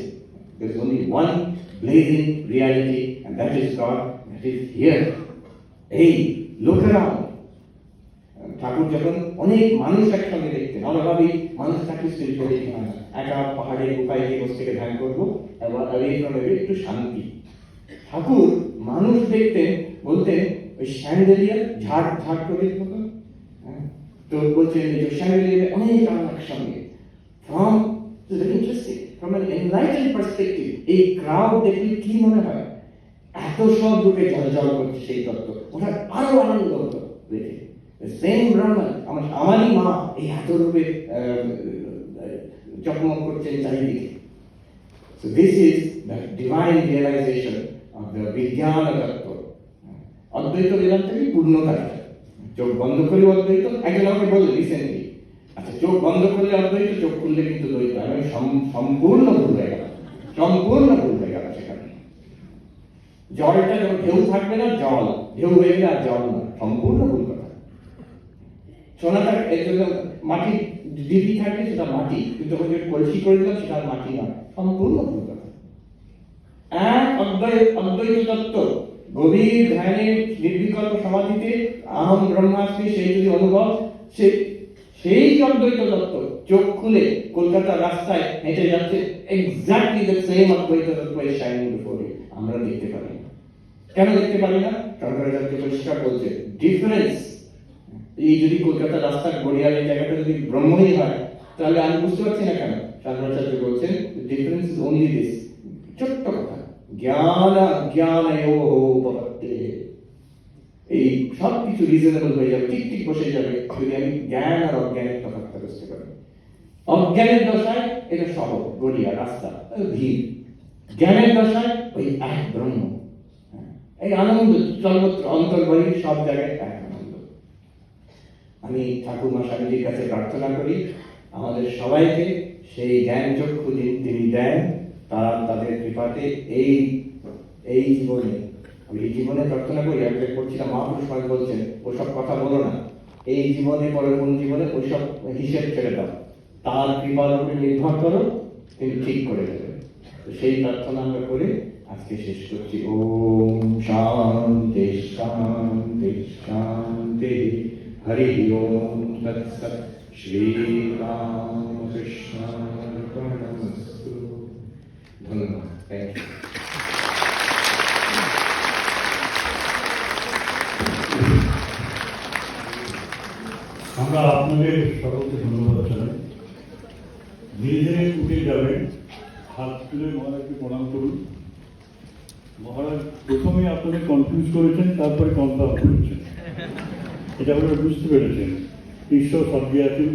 There is only one blazing reality and that is God, that is here. Hey, look around. ঠাকুর যখন অনেক মানুষ একসঙ্গে দেখতেন, আমরা ভাবি মানুষ থাকলে স্পিরিচুয়ালিটি হয় না, একা পাহাড়ে গুহায় গিয়ে বসে থেকে ধ্যান করবো, এবার একটু শান্তি। ঠাকুর মানুষ দেখতেন, বলতেন ওই স্যান্ডেলিয়ার ঝাড় করে মতো, তো বলছেন যে স্যান্ডেলিয়ার অনেক আলো একসঙ্গে। From very interesting, from an enlightened perspective, এই ক্রাউড দেখলে কি মনে হয়, এত সব রূপে ঝলঝল করছে সেই তত্ত্ব, ওটা আরো আনন্দ হতো দেখে। সেম ব্রাহ্মণ, আমারই মা এই এত রূপে চকমক করছেন চারিদিকে। So this is the divine realization of the Vijnana Tattva. অদ্বৈত বেদান্তকে পূর্ণতা। চোখ বন্ধ করে অদ্বৈত, একজন আমাকে বলল রিসেন্টলি, আচ্ছা চোখ বন্ধ করলে অদ্বৈত, চোখ খুললে কিন্তু দ্বৈত। আমি সম্পূর্ণ ভুল হয়ে গেল সেখানে। জলটা যখন ঢেউ থাকবে না, জল ঢেউ হয়ে গেলে আর জল না, সম্পূর্ণ ভুল কথা। সোনাটা মাটি ডিপি থাকে, সেটা মাটি, কিন্তু যখন কলসি করে দিলাম সেটা মাটি নয়, সম্পূর্ণ ভুল কথা। এক অদ্বৈত তত্ত্ব, গভীর ধ্যানে নির্বিকল্প সমাধিতে আহম ব্রহ্মাস্মি, সেই যদি অনুভব, সেই অদ্বৈত তত্ত্ব চোখ খুলে কলকাতার রাস্তায় হেঁটে যাচ্ছে, এক্স্যাক্টলি দ্য সেম অদ্বৈত তত্ত্ব ইজ শাইনিং বিফোর ইউ। আমরা দেখতে পারি না। কেন দেখতে পারি না? শঙ্করাচার্য পরিষ্কার বলছে ডিফারেন্স। এই যদি কলকাতার রাস্তার গড়িয়ালের জায়গাটা যদি ব্রহ্মই হয়, তাহলে আমি বুঝতে পারছি না কেন। শঙ্করাচার্য বলছেন ডিফারেন্স ইজ অনলি দিস, ছোট্ট কথা, জ্ঞান জ্ঞানয়োঃ এই সব কিছু রিজনেবল হয়ে যাবে, ঠিক ঠিক বসে যাবে যদি আমি জ্ঞান আর অজ্ঞানের তফাৎটা বুঝতে পারি। অজ্ঞানের দশায় এটা সহজ, গড়িয়া রাস্তা, ভিড়। জ্ঞানের দশায় ওই এক ব্রহ্ম, এই আনন্দ সর্বত্র অন্তর্বহির সব জায়গায় এক আনন্দ। আমি ঠাকুরমা স্বামীজির কাছে প্রার্থনা করি আমাদের সবাইকে সেই জ্ঞান চক্ষু তিনি দেন, তাদের কৃপাতে এই জীবনে, আমি এই জীবনে প্রার্থনা করি। আমি করছিলাম, মহাপুরুষ বলছেন ওসব কথা বলো না, এই জীবনে পরের কোন জীবনে ওইসব হিসেব ছেড়ে দাও, তার কৃপার উপরে নির্ভর করো, তিনি ঠিক করে দেবেন। তো সেই প্রার্থনা আমরা করে আজকে শেষ করছি। ওম শান্তি শান্তি শান্তি। হরি ওম তৎসৎ। শ্রী রামকৃষ্ণার্পণমস্তু। ধন্যবাদ। Thank you. আমরা আপনাদের সকলকে ধন্যবাদ জানাই। ধীরে ধীরে উঠে যাবেন, হাত তুলে মহারাজকে প্রণাম করুন। মহারাজ প্রথমে আপনাদের কনফিউজ করেছেন, তারপরে কনফার্ম করেছেন। এটা আপনারা বুঝতে পেরেছেন, ঈশ্বর সবজি আছেন,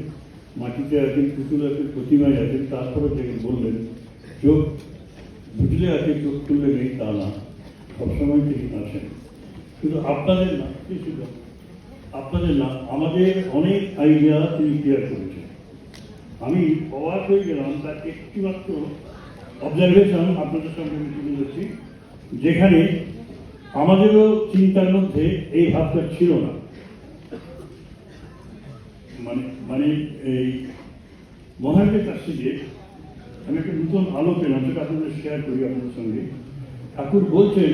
মাটিতে আছেন, পুতুল আছেন, প্রতিমায় আছেন। তারপরে থেকে বললেন চোখ বুঝলে আছে, চোখ খুললে নেই তা না, সবসময় তিনি আছেন। শুধু আপনাদের না, শুধু আপনাদের না, আমাদের অনেক আইডিয়া তিনি ক্লিয়ার করেছেন। আমি অবাক হয়ে গেলাম, তার একটি মাত্র অবজারভেশন আপনাদের সঙ্গে আমি তুলে ধরছি, যেখানে আমাদেরও চিন্তার মধ্যে এই ভাবটা ছিল না। মানে এই মহারাজের কাছ থেকে আমি একটা নতুন আলো পেলাম, সেটা আপনাদের শেয়ার করি আপনাদের সঙ্গে। ঠাকুর বলছেন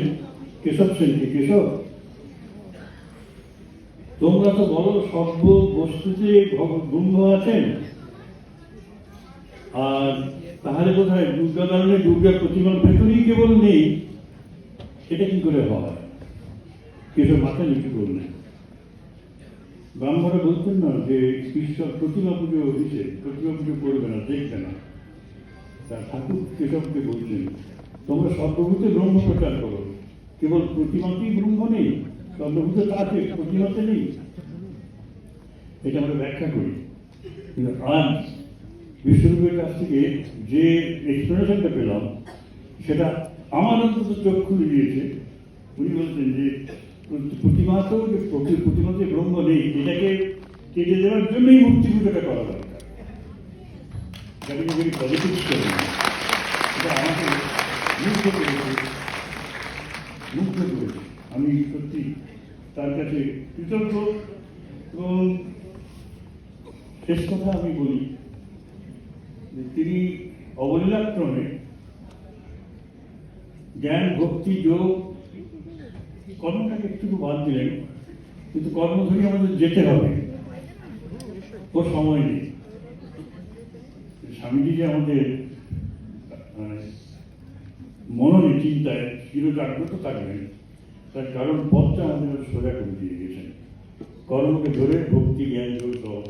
কেশব সেনকে, কেশব তোমরা তো বলো সর্ব বস্তুতে ব্রহ্ম আছেন, আর তাহলে কোথায় দুর্গা কারণে দুর্গার প্রতিমার ভেতরেই কেবল নেই, এটা কি করে হয়? কেশব মাথা নিচু করলেন। ব্রাহ্মণরা বলতেন না যে ঈশ্বর প্রতিমা পুজো হয়েছে, প্রতিমা পুজো করবে না, দেখবে না। তা ঠাকুর কেশবকে বলছেন তোমরা সর্বভূতে ব্রহ্ম প্রচার করো, কেবল প্রতিমাতেই ব্রহ্ম নেই, সর্বভূতে আছে, প্রতিমাতে নেই। এটা আমরা ব্যাখ্যা করি। কিন্তু আজ বিশ্বরূপের কাছ থেকে যে এক্সপ্লেনেশনটা পেলাম, সেটা আমার অন্তত চোখ খুলে দিয়েছে। উনি বলছেন যে প্রতিমাতেও যে প্রতিমাতে ব্রহ্ম নেই, এটাকে কেটে দেওয়ার জন্যই মূর্তি পুজোটা করা দরকার। পলিটিক্স করেন, এটা আমাকে মুগ্ধ করেছে। আমি সত্যি তার কাছে কৃতজ্ঞ। এবং শেষ কথা আমি বলি যে তিনি অবলীলাক্রমে জ্ঞান, ভক্তি, যোগ, কর্মটাকে একটু বাদ দিলেন, কিন্তু কর্মধরি আমাদের যেতে হবে, ও সময় নেই। স্বামীজি যে আমাদের মননে চিন্তায় চিরজাগ্রত থাকবেন, তার কারণ পথটা আমাদের সোজা করে দিয়ে গেছেন। কর্মকে ধরে ভক্তি, জ্ঞান, যোগ সব